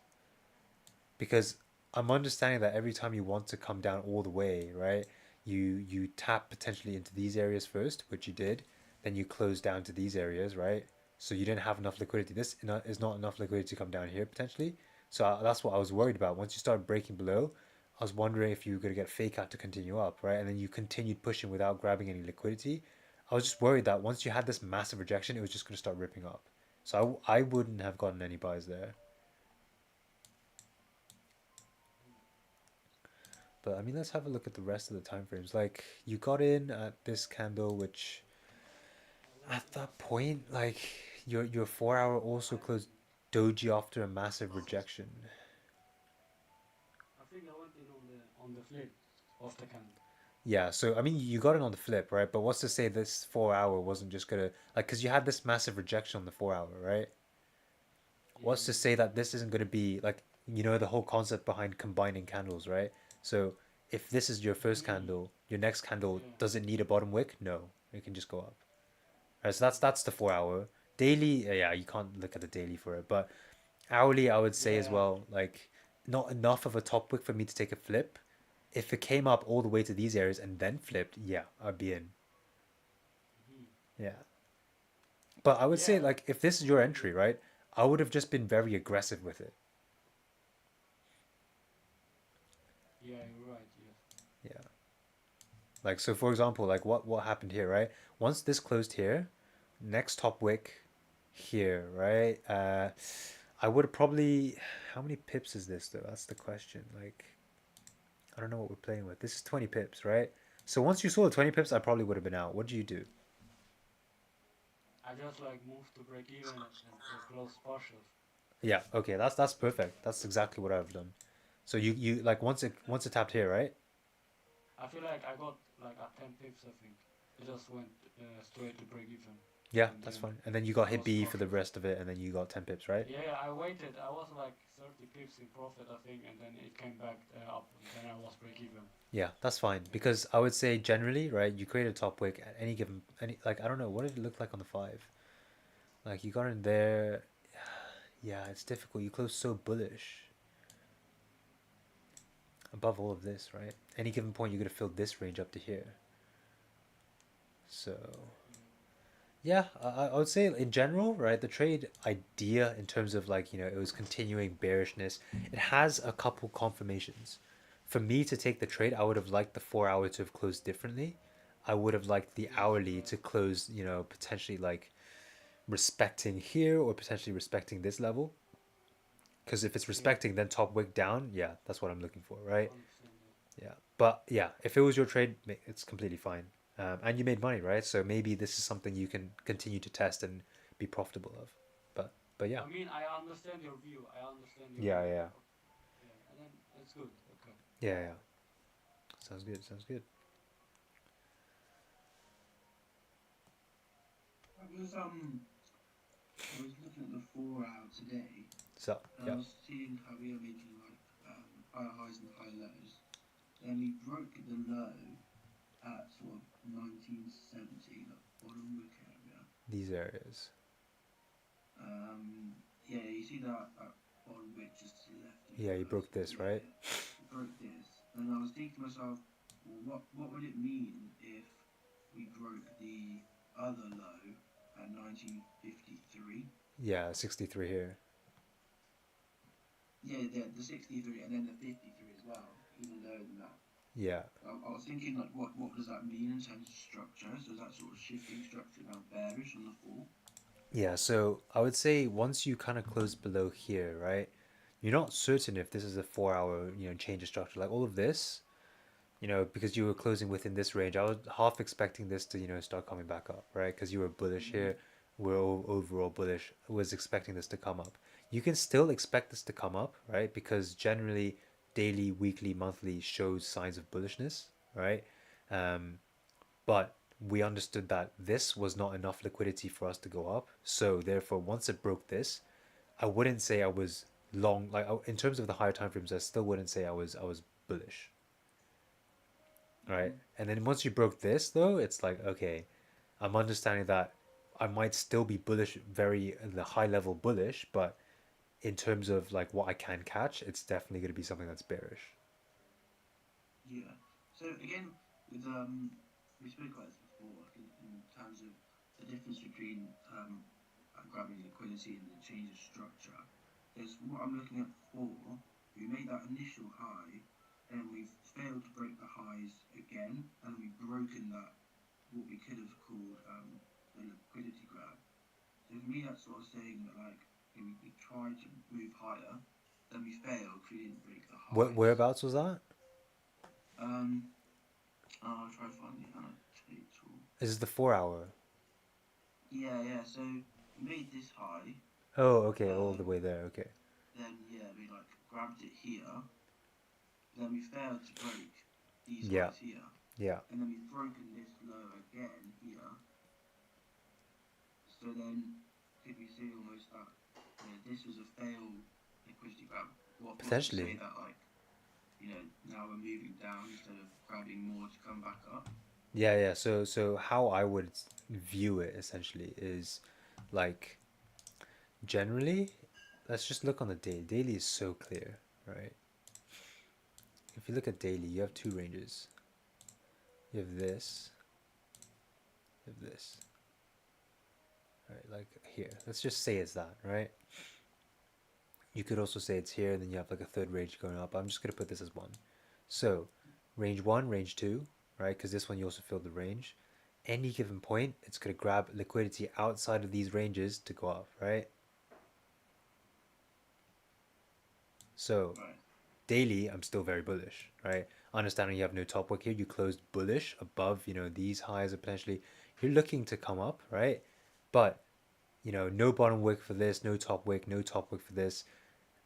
[SPEAKER 1] because I'm understanding that every time you want to come down all the way, right? You tap potentially into these areas first, which you did, then you close down to these areas, right? So you didn't have enough liquidity. This is not enough liquidity to come down here potentially. So that's what I was worried about. Once you started breaking below, I was wondering if you were going to get fake out to continue up, right? And then you continued pushing without grabbing any liquidity. I was just worried that once you had this massive rejection, it was just going to start ripping up. So I wouldn't have gotten any buys there. But I mean, let's have a look at the rest of the time frames. Like you got in at this candle, which at that point, like your 4 hour also closed doji after a massive rejection.
[SPEAKER 3] I think I went in on the flip of the candle.
[SPEAKER 1] Yeah, so I mean, you got it on the flip, right? But what's to say this 4 hour wasn't just gonna like, because you had this massive rejection on the 4 hour, right?
[SPEAKER 3] Yeah,
[SPEAKER 1] What's to say that this isn't gonna be like, the whole concept behind combining candles, right? So if this is your first candle, your next candle
[SPEAKER 3] yeah,
[SPEAKER 1] does it need a bottom wick? No, it can just go up. Right, so that's the 4 hour. Daily, yeah, you can't look at the daily for it, but hourly, I would say as
[SPEAKER 3] yeah.
[SPEAKER 1] well, like not enough of a top wick for me to take a flip. If it came up all the way to these areas and then flipped, yeah, I'd be in.
[SPEAKER 3] Hmm.
[SPEAKER 1] Yeah. But I would say,
[SPEAKER 3] Yeah,
[SPEAKER 1] like, if this is
[SPEAKER 3] I
[SPEAKER 1] your
[SPEAKER 3] agree.
[SPEAKER 1] entry, right, I would have just been very aggressive with it.
[SPEAKER 3] Yeah, you're right. Yes.
[SPEAKER 1] Yeah. Like, so for example, like what happened here, right? Once this closed here, next top wick here, right? I would have probably, how many pips is this though? That's the question. Like, I don't know what we're playing with. This is 20 pips, right? So once you saw the 20 pips, I probably would have been out. What do you do?
[SPEAKER 3] I just like moved to break even and close partials.
[SPEAKER 1] Yeah, okay, that's perfect. That's exactly what I've done. So you like once it tapped here, right?
[SPEAKER 3] I feel like I got like at 10 pips. I think it just went straight to break even,
[SPEAKER 1] Yeah,
[SPEAKER 3] and
[SPEAKER 1] that's
[SPEAKER 3] then
[SPEAKER 1] fine. And then you got hit
[SPEAKER 3] close
[SPEAKER 1] B for the
[SPEAKER 3] partials.
[SPEAKER 1] rest of it, and then you got 10 pips, right?
[SPEAKER 3] Yeah, I waited. I was like 30 pips in profit, I think, and then it came back up, and then I was break even.
[SPEAKER 1] Yeah, that's fine
[SPEAKER 3] Yeah.
[SPEAKER 1] because I would say generally, right, you create a top wick at any given any like I don't know what did it look like on the five. Like you got in there, yeah, it's difficult. You close so bullish above all of this, right? Any given point, you could have filled this range up to here. So yeah, I would say in general, right, the trade idea in terms of like, it was continuing bearishness, it has a couple confirmations. For me to take the trade, I would have liked the 4 hour to have closed differently. I would have liked the
[SPEAKER 3] Yes, you're
[SPEAKER 1] hourly
[SPEAKER 3] right.
[SPEAKER 1] to close, potentially like respecting here or potentially respecting this level. Because if it's
[SPEAKER 3] Yeah,
[SPEAKER 1] respecting, then top wick down, yeah, that's what I'm looking for, right?
[SPEAKER 3] 100%. Yeah.
[SPEAKER 1] Yeah. But yeah, if it was your trade, it's completely fine. And you made money, right? So maybe this is something you can continue to test and be profitable of. But yeah.
[SPEAKER 3] I mean, I understand your view. I understand your
[SPEAKER 1] Yeah,
[SPEAKER 3] view.
[SPEAKER 1] yeah.
[SPEAKER 3] Yeah, and then it's good. Okay.
[SPEAKER 1] Yeah, yeah. Sounds good. Sounds good.
[SPEAKER 2] I was I was looking at the 4 hour today,
[SPEAKER 1] So,
[SPEAKER 2] and I
[SPEAKER 1] yeah.
[SPEAKER 2] was seeing how we are making like higher highs and higher lows. Then we broke the low at sort of 1970, the bottom wick area.
[SPEAKER 1] These areas.
[SPEAKER 2] Yeah, you see that bottom wick just to the left of you
[SPEAKER 1] Yeah, you
[SPEAKER 2] guys.
[SPEAKER 1] broke this,
[SPEAKER 2] Yeah,
[SPEAKER 1] right?
[SPEAKER 2] we broke this, and I was thinking to myself, well, what would it mean if we broke the other low at 1953?
[SPEAKER 1] Yeah, 63 here.
[SPEAKER 2] Yeah, the 63 and then the 53 as well, even lower than that.
[SPEAKER 1] Yeah.
[SPEAKER 2] I was thinking like, what does that mean in terms of structure? So is that sort of shifting structure now bearish on the fall?
[SPEAKER 1] Yeah, so I would say once you kind of close below here, right? You're not certain if this is a 4 hour, change of structure. Like all of this, because you were closing within this range, I was half expecting this to, start coming back up, right? Because you were bullish
[SPEAKER 2] Mm-hmm.
[SPEAKER 1] here, we're overall bullish, was expecting this to come up. You can still expect this to come up, right? Because generally, daily, weekly, monthly shows signs of bullishness, right? Um, but we understood that this was not enough liquidity for us to go up. So therefore, once it broke this, I wouldn't say I was long. Like in terms of the higher time frames, I still wouldn't say I was bullish, right?
[SPEAKER 2] Mm-hmm.
[SPEAKER 1] And then once you broke this, though, it's like okay, I'm understanding that I might still be bullish, very the high level bullish, but in terms of like what I can catch, it's definitely going to be something that's bearish.
[SPEAKER 2] Yeah. So again, with we spoke about this before, like in terms of the difference between grabbing liquidity and the change of structure. There's what I'm looking at for. We made that initial high, then we've failed to break the highs again, and we've broken that what we could have called the liquidity grab. So for me, that's sort of saying that like we tried to move higher, then we failed because we didn't break the highs.
[SPEAKER 1] Whereabouts was that?
[SPEAKER 2] Um, I'll try to find the annotator.
[SPEAKER 1] This is the 4 hour.
[SPEAKER 2] Yeah, yeah. So we made this high.
[SPEAKER 1] Oh, okay, all the
[SPEAKER 2] Um,
[SPEAKER 1] way there. Okay.
[SPEAKER 2] then yeah, we like grabbed it here. Then we failed to break these
[SPEAKER 1] Yeah,
[SPEAKER 2] highs here,
[SPEAKER 1] yeah.
[SPEAKER 2] and then we've broken this low again here. So then, could we say almost that this was a failed liquidity grab? What's to say
[SPEAKER 1] Potentially.
[SPEAKER 2] that like now we're moving down instead of grabbing more to come back up?
[SPEAKER 1] Yeah, yeah. So how I would view it essentially is like generally, let's just look on the daily. Daily is so clear, right? If you look at daily, you have two ranges. You have this, you have this. Right, like here. Let's just say it's that, right? You could also say it's here, and then you have like a third range going up. I'm just gonna put this as one. So, range one, range two, right? Because this one you also filled the range. Any given point, it's gonna grab liquidity outside of these ranges to go up, right? So,
[SPEAKER 2] Right.
[SPEAKER 1] daily, I'm still very bullish, right? Understanding you have no top wick here, you closed bullish above, these highs are potentially, you're looking to come up, right? But, no bottom wick for this, no top wick, no top wick for this.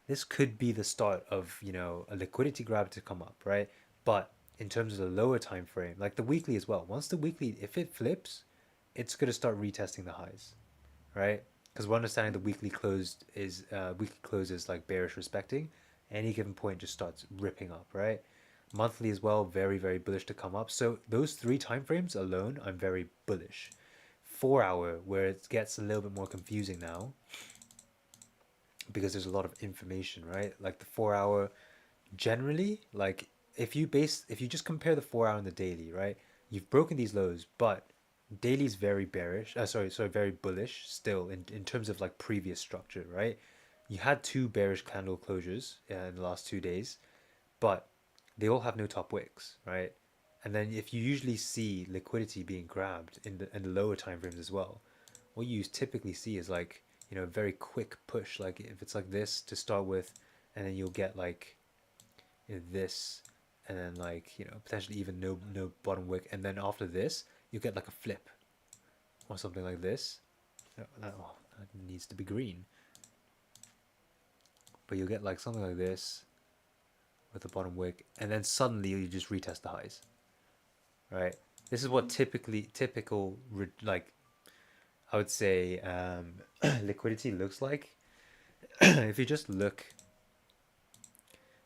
[SPEAKER 1] This could be the start of, a liquidity grab to come up, right? But in terms of the lower time frame, like the weekly as well, once the weekly, if it flips, it's going to start retesting the highs, right? Because we're understanding the weekly close is like bearish respecting. Any given point just starts ripping up, right? Monthly as well, very very bullish to come up. So those three time frames alone, I'm very bullish. 4 hour, where it gets a little bit more confusing now, because there's a lot of information, right? Like the 4 hour, generally, like if you just compare the 4 hour and the daily, right? You've broken these lows, but daily's very bearish. Sorry, very bullish still in terms of like previous structure, right? You had two bearish candle closures in the last 2 days, but they all have no top wicks, right? And then if you usually see liquidity being grabbed in the lower time frames as well, what you typically see is like a very quick push. Like if it's like this to start with, and then you'll get like this, and then like potentially even no bottom wick, and then after this you get like a flip or something like this. That needs to be green, but you'll get like something like this with the bottom wick, and then suddenly you just retest the highs, right? This is what typical like I would say liquidity looks like. If you just look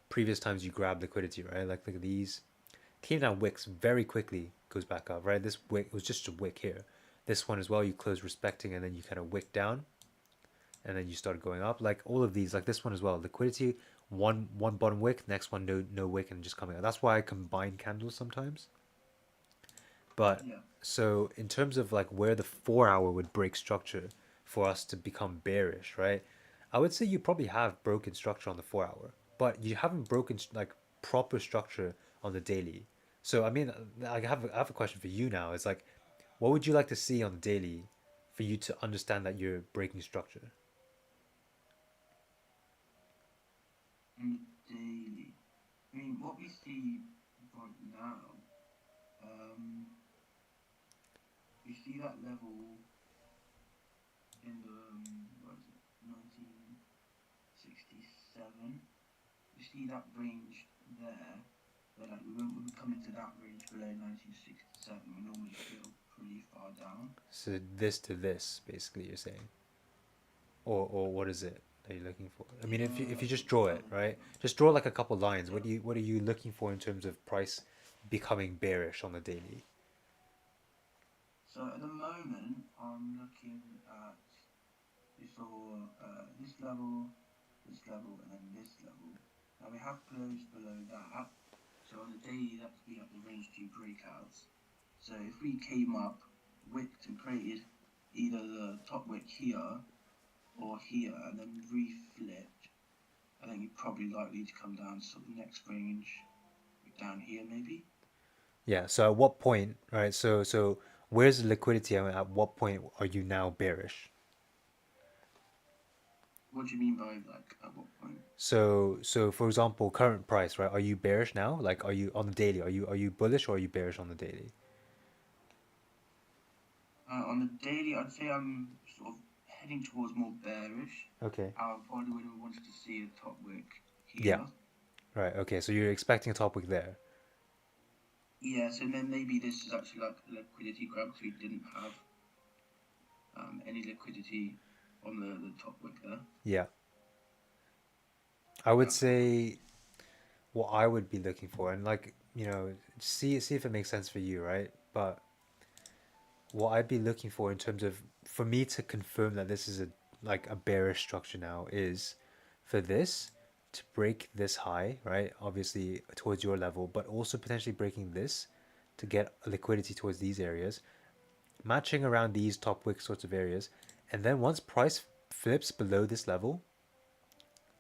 [SPEAKER 1] previous times you grab liquidity, right? Like look at these. Came down wicks very quickly, goes back up, right? This wick was just a wick here. This one as well, you close respecting, and then you kind of wick down, and then you start going up. Like all of these, like this one as well, liquidity, one bottom wick, next one no wick, and just coming out. That's why I combine candles sometimes. But
[SPEAKER 2] Yeah.
[SPEAKER 1] so in terms of like where the 4 hour would break structure for us to become bearish, right? I would say you probably have broken structure on the 4 hour, but you haven't broken like proper structure on the daily. So I mean, I have a question for you now. It's like, what would you like to see on the daily for you to understand that you're breaking structure?
[SPEAKER 2] On the daily, I mean, what we see right now, um, we see that level in the what is it, 1967. We see that range there. But like when we come into that range below 1967, we normally feel pretty far down.
[SPEAKER 1] So this to this, basically, you're saying, or what is it that you're looking for? I mean, if you just draw it, right? Just draw like a couple lines.
[SPEAKER 2] Yeah.
[SPEAKER 1] What are you looking for in terms of price becoming bearish on the daily?
[SPEAKER 2] So at the moment, I'm looking at before this level, and then this level. Now we have closed below that. So on the daily, that could be like the range 2 breakouts. So if we came up, wicked and created either the top wick here or here, and then reflipped, I think you're probably likely to come down to sort of next range down here maybe.
[SPEAKER 1] Yeah. So at what point, right? So where's the liquidity? And at what point are you now bearish?
[SPEAKER 2] What do you mean by like at what point?
[SPEAKER 1] So for example, current price, right? Are you bearish now? Like, are you on the daily? Are you bullish or are you bearish on the daily?
[SPEAKER 2] On the daily, I'd say I'm sort of heading towards more bearish.
[SPEAKER 1] Okay.
[SPEAKER 2] I probably would have wanted to see a top wick
[SPEAKER 1] Yeah.
[SPEAKER 2] here.
[SPEAKER 1] Right. Okay. So you're expecting a top wick there.
[SPEAKER 2] Yeah, so then maybe this is actually like a liquidity grab because we didn't have any liquidity on the top wick there.
[SPEAKER 1] Yeah. I would
[SPEAKER 2] That's what I would.
[SPEAKER 1] say what I would be looking for, and like see if it makes sense for you, right? But what I'd be looking for in terms of for me to confirm that this is a bearish structure now is for this to break this high, right? Obviously towards your level, but also potentially breaking this to get liquidity towards these areas, matching around these top wick sorts of areas, and then once price flips below this level,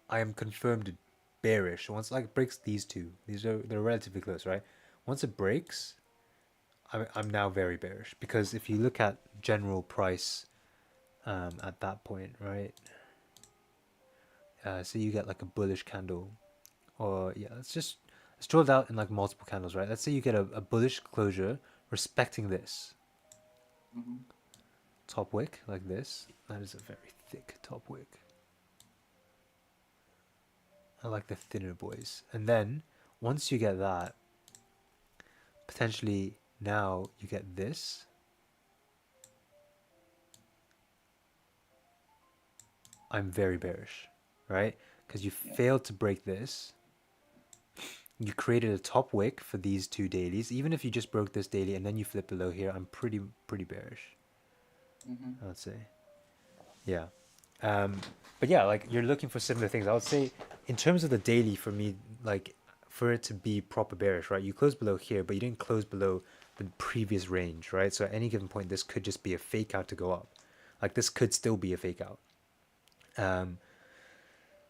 [SPEAKER 1] I am confirmed bearish. Once like breaks these two, they're relatively close, right? Once it breaks, I'm now very bearish because if you look at general price at that point, right? So you get like a bullish candle, or yeah, let's draw it out in like multiple candles, right? Let's say you get a bullish closure respecting this
[SPEAKER 2] Mm-hmm.
[SPEAKER 1] top wick like this. That is a very thick top wick. I like the thinner boys. And then once you get that, potentially now you get this. I'm very bearish, right? Because you
[SPEAKER 2] Yeah.
[SPEAKER 1] failed to break this. You created a top wick for these two dailies. Even if you just broke this daily and then you flip below here, I'm pretty bearish,
[SPEAKER 2] Mm-hmm.
[SPEAKER 1] I would say. Yeah. But yeah, like you're looking for similar things. I would say in terms of the daily for me, like for it to be proper bearish, right? You close below here, but you didn't close below the previous range, right? So at any given point, this could just be a fake out to go up. Like this could still be a fake out. Um,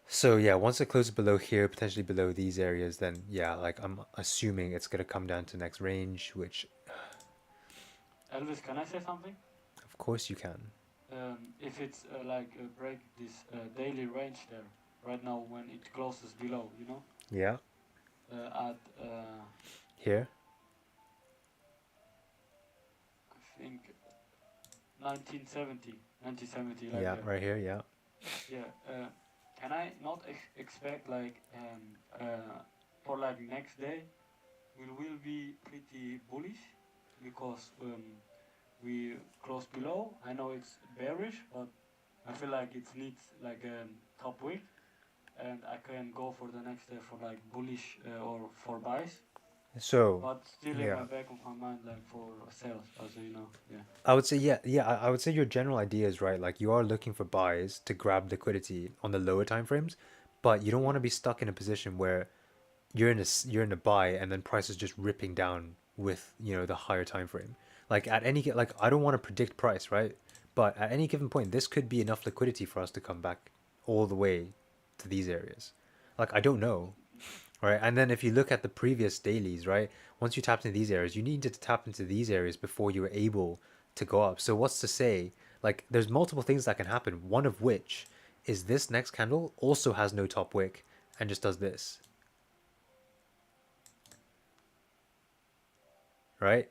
[SPEAKER 1] so yeah, once it closes below here, potentially below these areas, then yeah, like I'm assuming it's gonna come down to next range, which
[SPEAKER 3] Elvis, can I say something?
[SPEAKER 1] of course you can.
[SPEAKER 3] If it's like break this daily range there right now when it closes below,
[SPEAKER 1] Yeah,
[SPEAKER 3] at
[SPEAKER 1] here.
[SPEAKER 3] I think 1970, like
[SPEAKER 1] Yeah,
[SPEAKER 3] there.
[SPEAKER 1] right here. Yeah.
[SPEAKER 3] Yeah. Can I not expect like for like next day we will be pretty bullish because we close below. I know it's bearish, but I feel like it needs like a top wick, and I can go for the next day for like bullish or for buys,
[SPEAKER 1] So
[SPEAKER 3] but still in my
[SPEAKER 1] yeah,
[SPEAKER 3] back of my mind like for sales, as you know. Yeah.
[SPEAKER 1] I would say yeah. I would say your general idea is right. Like you are looking for buys to grab liquidity on the lower time frames, but you don't want
[SPEAKER 3] Yeah.
[SPEAKER 1] to be stuck in a position where you're in a buy and then price is just ripping down with the higher time frame. Like at like I don't want to predict price, right? But at any given point, this could be enough liquidity for us to come back all the way to these areas. Like I don't know, right? And then if you look at the previous dailies, right? Once you tapped into these areas, you needed to tap into these areas before you were able to go up. So what's to say? Like there's multiple things that can happen. One of which is this next candle also has no top wick and just does this, right?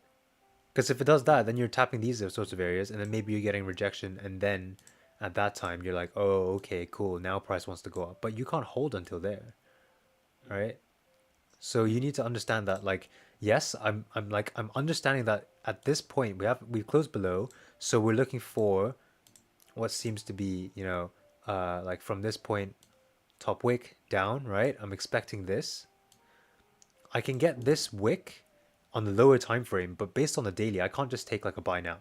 [SPEAKER 1] Because if it does that, then you're tapping these sorts of areas, and then maybe you're getting rejection, and then at that time you're like, oh, okay, cool. Now price wants to go up, but you can't hold until there,
[SPEAKER 3] Mm-hmm.
[SPEAKER 1] right? So
[SPEAKER 3] Yeah.
[SPEAKER 1] you need to understand that, like, yes, I'm understanding that at this point we've closed below, so we're looking for what seems to be, like from this point, top wick down, right? I'm expecting this. I can get this wick on the lower time frame, but based on the daily, I can't just take like a buy now.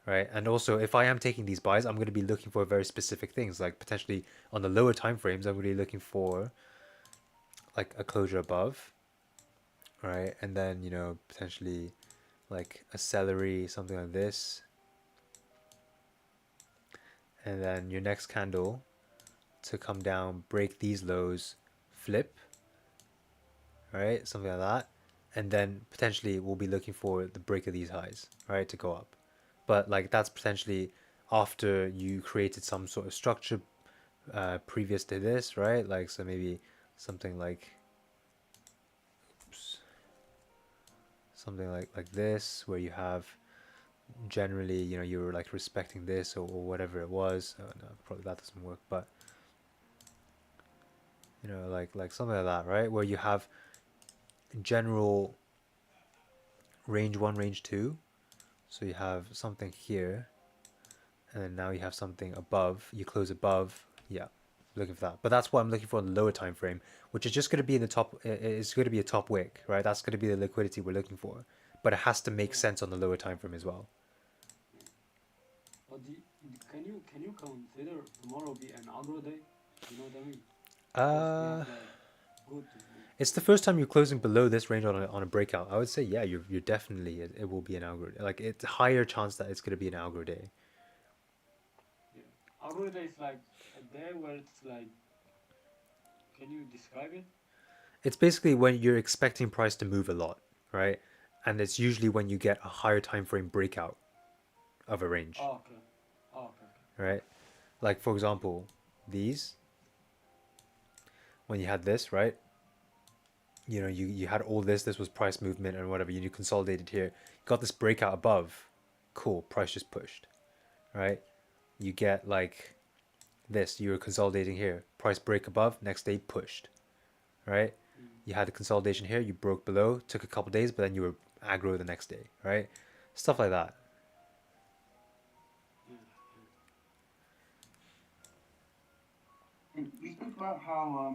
[SPEAKER 1] right? And also, if I am taking these buys, I'm going to be looking for very specific things, like potentially on the lower time frames, I'm going to be looking for like a closure above, right? And then, potentially like a celery, something like this. And then your next candle to come down, break these lows, flip, right? Something like that. And then potentially we'll be looking for the break of these highs, right? To go up. But like that's potentially after you created some sort of structure previous to this, right? Like, so maybe something like, oops, something like this, where you have generally, you were like respecting this or whatever it was. Oh, no, probably that doesn't work, but like something like that, right? Where you have general range one, range two. So you have something here, and then now you have something above. You close above, yeah. Looking for that, but that's what I'm looking for in the lower time frame, which is just going to be in the top. It's going to be a top wick, right? That's going to be the liquidity we're looking for, but it has to make
[SPEAKER 3] Yeah,
[SPEAKER 1] sense on the lower time frame as well.
[SPEAKER 3] yeah. But can you consider tomorrow be an aggro day? You know what I mean? Because we have
[SPEAKER 1] Uh,
[SPEAKER 3] like good.
[SPEAKER 1] it's the first time you're closing below this range on a breakout. I would say, yeah, you're definitely it will be an algo. Like it's a higher chance that it's going to be an algo day.
[SPEAKER 3] Yeah, aggro day is like a day where it's like. Can you describe it?
[SPEAKER 1] It's basically when you're expecting price to move a lot, right? And it's usually when you get a higher time frame breakout of a range,
[SPEAKER 3] Oh, okay. Oh, okay, okay.
[SPEAKER 1] right? Like for example, these when you had this, right? You had all this was price movement and whatever, you consolidated here, you got this breakout above, cool, price just pushed, right? You get like this, you were consolidating here, price break above, next day pushed, right?
[SPEAKER 3] Mm,
[SPEAKER 1] You had the consolidation here, you broke below, took a couple days, but then you were aggro the next day, right? Stuff like that.
[SPEAKER 3] yeah, yeah.
[SPEAKER 2] And we spoke about how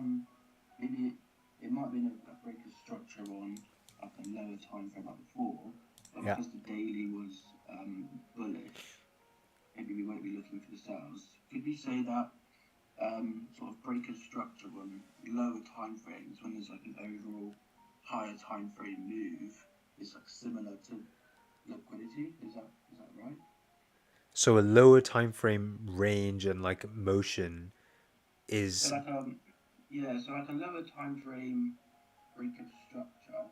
[SPEAKER 2] maybe it might have been a breaker structure on like a lower time frame like before, but
[SPEAKER 1] Yeah.
[SPEAKER 2] because the daily was bullish, maybe we won't be looking for the sales. Could we say that sort of breaker structure on lower time frames when there's like an overall higher time frame move is like similar to liquidity? Is that right?
[SPEAKER 1] So a lower time frame range and like motion
[SPEAKER 2] So
[SPEAKER 1] is,
[SPEAKER 2] like yeah, so like a lower time frame breaker structure,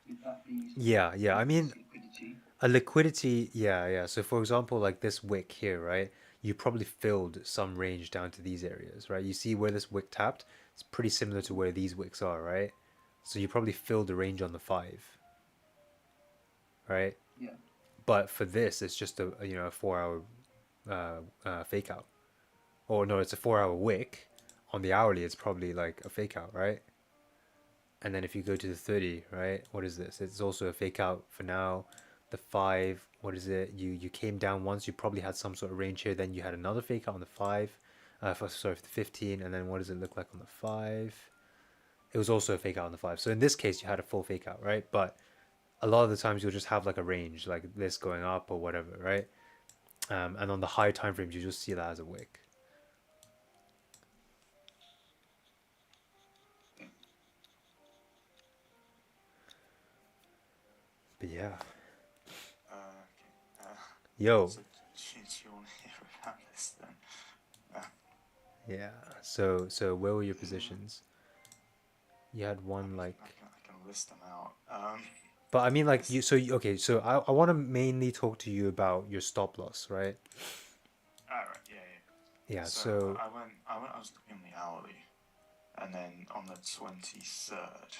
[SPEAKER 2] would that be
[SPEAKER 1] yeah, yeah. I mean,
[SPEAKER 2] as liquidity?
[SPEAKER 1] a liquidity, yeah, yeah. So for example, like this wick here, right? You probably filled some range down to these areas, right? You see where this wick tapped? It's pretty similar to where these wicks are, right? So you probably filled the range on the five, right?
[SPEAKER 2] Yeah.
[SPEAKER 1] But for this, it's just a 4 hour fake out. Or no, it's a 4 hour wick. On the hourly, it's probably like a fake out, right? And then if you go to the 30, right? What is this? It's also a fake out for now. The 5, what is it? You came down once, you probably had some sort of range here, then you had another fake out on the 5. For the 15, and then what does it look like on the 5? It was also a fake out on the 5. So in this case, you had a full fake out, right? But a lot of the times you'll just have like a range, like this going up or whatever, right? And on the high time frames, you just see that as a wick. But yeah,
[SPEAKER 4] Okay.
[SPEAKER 1] yo,
[SPEAKER 4] So do you want to hear about this then?
[SPEAKER 1] yeah. So where were your positions? You had
[SPEAKER 4] I
[SPEAKER 1] one
[SPEAKER 4] can,
[SPEAKER 1] like,
[SPEAKER 4] I can list them out.
[SPEAKER 1] but I mean like
[SPEAKER 4] This,
[SPEAKER 1] you. So okay. So I want to mainly talk to you about your stop loss, right?
[SPEAKER 4] alright, yeah, yeah.
[SPEAKER 1] Yeah.
[SPEAKER 4] So
[SPEAKER 1] So
[SPEAKER 4] I was looking on the hourly, and then on the 23rd.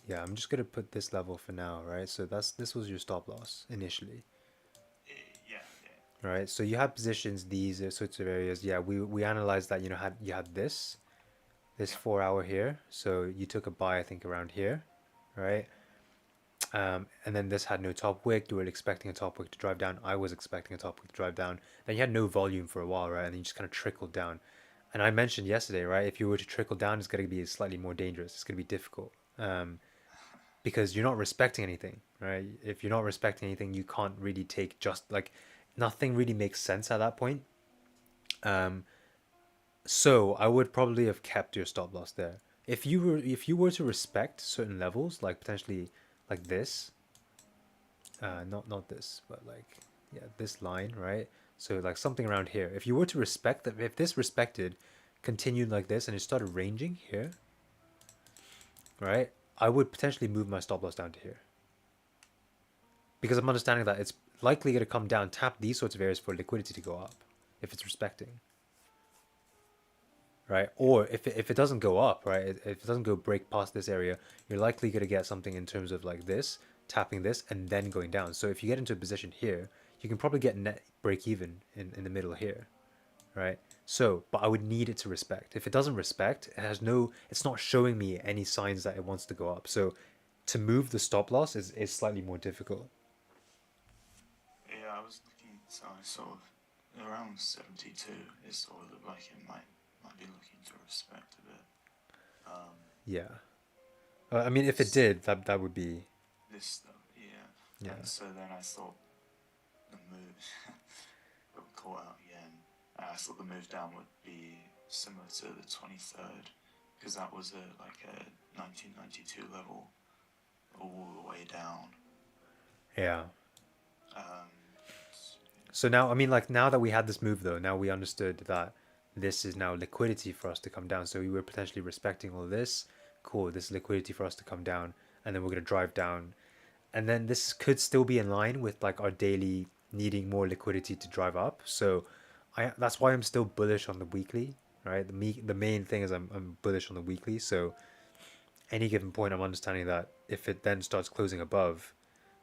[SPEAKER 1] yeah, I'm just gonna put this level for now, right? So this was your stop loss initially,
[SPEAKER 4] Yeah, yeah,
[SPEAKER 1] right? So you had positions these sorts of areas. Yeah, we analyzed that. You had this
[SPEAKER 4] yeah,
[SPEAKER 1] 4 hour here. So you took a buy, I think, around here, right? And then this had no top wick. You were expecting a top wick to drive down. I was expecting a top wick to drive down. Then you had no volume for a while, right? And then you just kind of trickled down. And I mentioned yesterday, right? If you were to trickle down, it's going to be slightly more dangerous. It's going to be difficult. because you're not respecting anything, right? If you're not respecting anything, you can't really take just like nothing really makes sense at that point. Um, so I would probably have kept your stop loss there. If you were to respect certain levels, like potentially like this, not this, but like yeah, this line, right? So like something around here. If you were to respect that, if this respected, continued like this, and it started ranging here, right? I would potentially move my stop loss down to here because I'm understanding that it's likely going to come down, tap these sorts of areas for liquidity to go up if it's respecting, right? Or if it doesn't go up, right? If it doesn't go break past this area, you're likely going to get something in terms of like this, tapping this, and then going down. So if you get into a position here, you can probably get net break even in the middle here, right? So, but I would need it to respect. If it doesn't respect, it's not showing me any signs that it wants to go up. So to move the stop loss is slightly more difficult.
[SPEAKER 4] Yeah, I was looking, so I sort of around 72 is sort of look like it might be looking to respect a bit.
[SPEAKER 1] Yeah. I mean, if it did, that would be.
[SPEAKER 4] This stuff, yeah.
[SPEAKER 1] Yeah.
[SPEAKER 4] And so then I thought the move got caught out again. And I thought the move down would be similar to the 23rd because that was like a 1992 level all the way down.
[SPEAKER 1] Yeah.
[SPEAKER 4] Um,
[SPEAKER 1] So now, I mean, like now that we had this move though, now we understood that this is now liquidity for us to come down. So we were potentially respecting all of this. Cool, this is liquidity for us to come down, and then we're gonna drive down, and then this could still be in line with like our daily needing more liquidity to drive up. So that's why I'm still bullish on the weekly, right? The main thing is I'm bullish on the weekly. So any given point, I'm understanding that if it then starts closing above,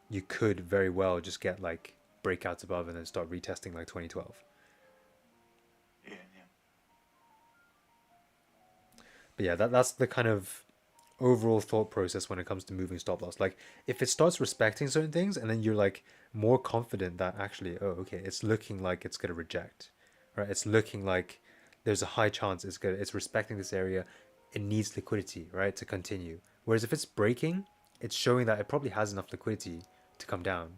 [SPEAKER 1] you could very well just get like breakouts above and then start retesting like 2012.
[SPEAKER 4] yeah.
[SPEAKER 1] But yeah, that's the kind of overall thought process when it comes to moving stop loss. Like if it starts respecting certain things and then you're like more confident that actually, oh, okay, it's looking like it's gonna reject, right? It's looking like there's a high chance it's respecting this area. It needs liquidity, right, to continue. Whereas if it's breaking, it's showing that it probably has enough liquidity to come down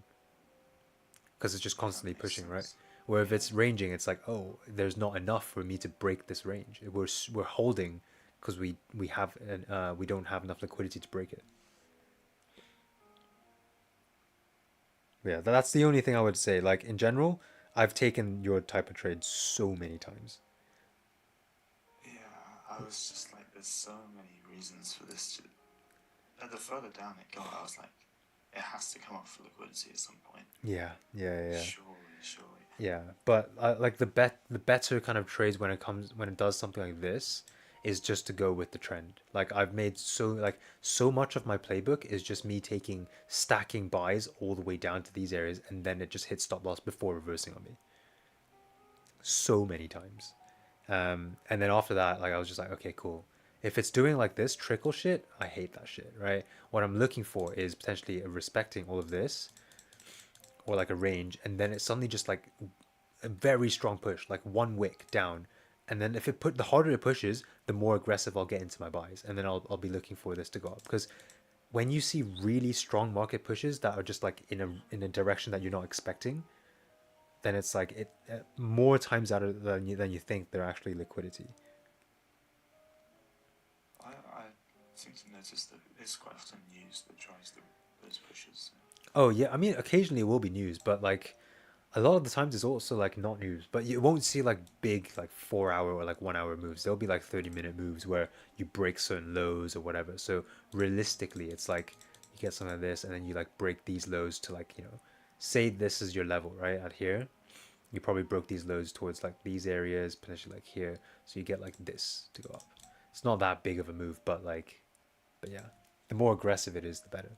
[SPEAKER 1] because it's just constantly pushing, right? Where if it's ranging, it's like, oh, there's not enough for me to break this range. We're holding because we don't have enough liquidity to break it. Yeah, that's the only thing I would say. Like in general, I've taken your type of trade so many times.
[SPEAKER 4] Yeah, I was just like, there's so many reasons for this to. The further down it got, I was like, it has to come up for liquidity at some point.
[SPEAKER 1] Yeah.
[SPEAKER 4] Surely.
[SPEAKER 1] Yeah, but like the better kind of trades when it does something like this is just to go with the trend. Like I've made so much of my playbook is just me taking stacking buys all the way down to these areas and then it just hits stop loss before reversing on me. So many times. And then after that, like I was just like, okay, cool. If it's doing like this trickle shit, I hate that shit, right? What I'm looking for is potentially respecting all of this or like a range, and then it's suddenly just like a very strong push, like one wick down. And then if the harder it pushes, the more aggressive I'll get into my buys. And then I'll be looking for this to go up. Because when you see really strong market pushes that are just like in a direction that you're not expecting, then it's like it more times out of than you think they're actually liquidity.
[SPEAKER 4] I seem to notice that it's quite often news that tries those pushes.
[SPEAKER 1] Oh yeah, I mean occasionally it will be news, but like a lot of the times it's also like not news, but you won't see like big like 4 hour or like 1 hour moves. There'll be like 30-minute moves where you break certain lows or whatever. So realistically, it's like you get something like this and then you like break these lows to like, say this is your level, right? At here, you probably broke these lows towards like these areas, potentially like here. So you get like this to go up. It's not that big of a move, but yeah, the more aggressive it is, the better.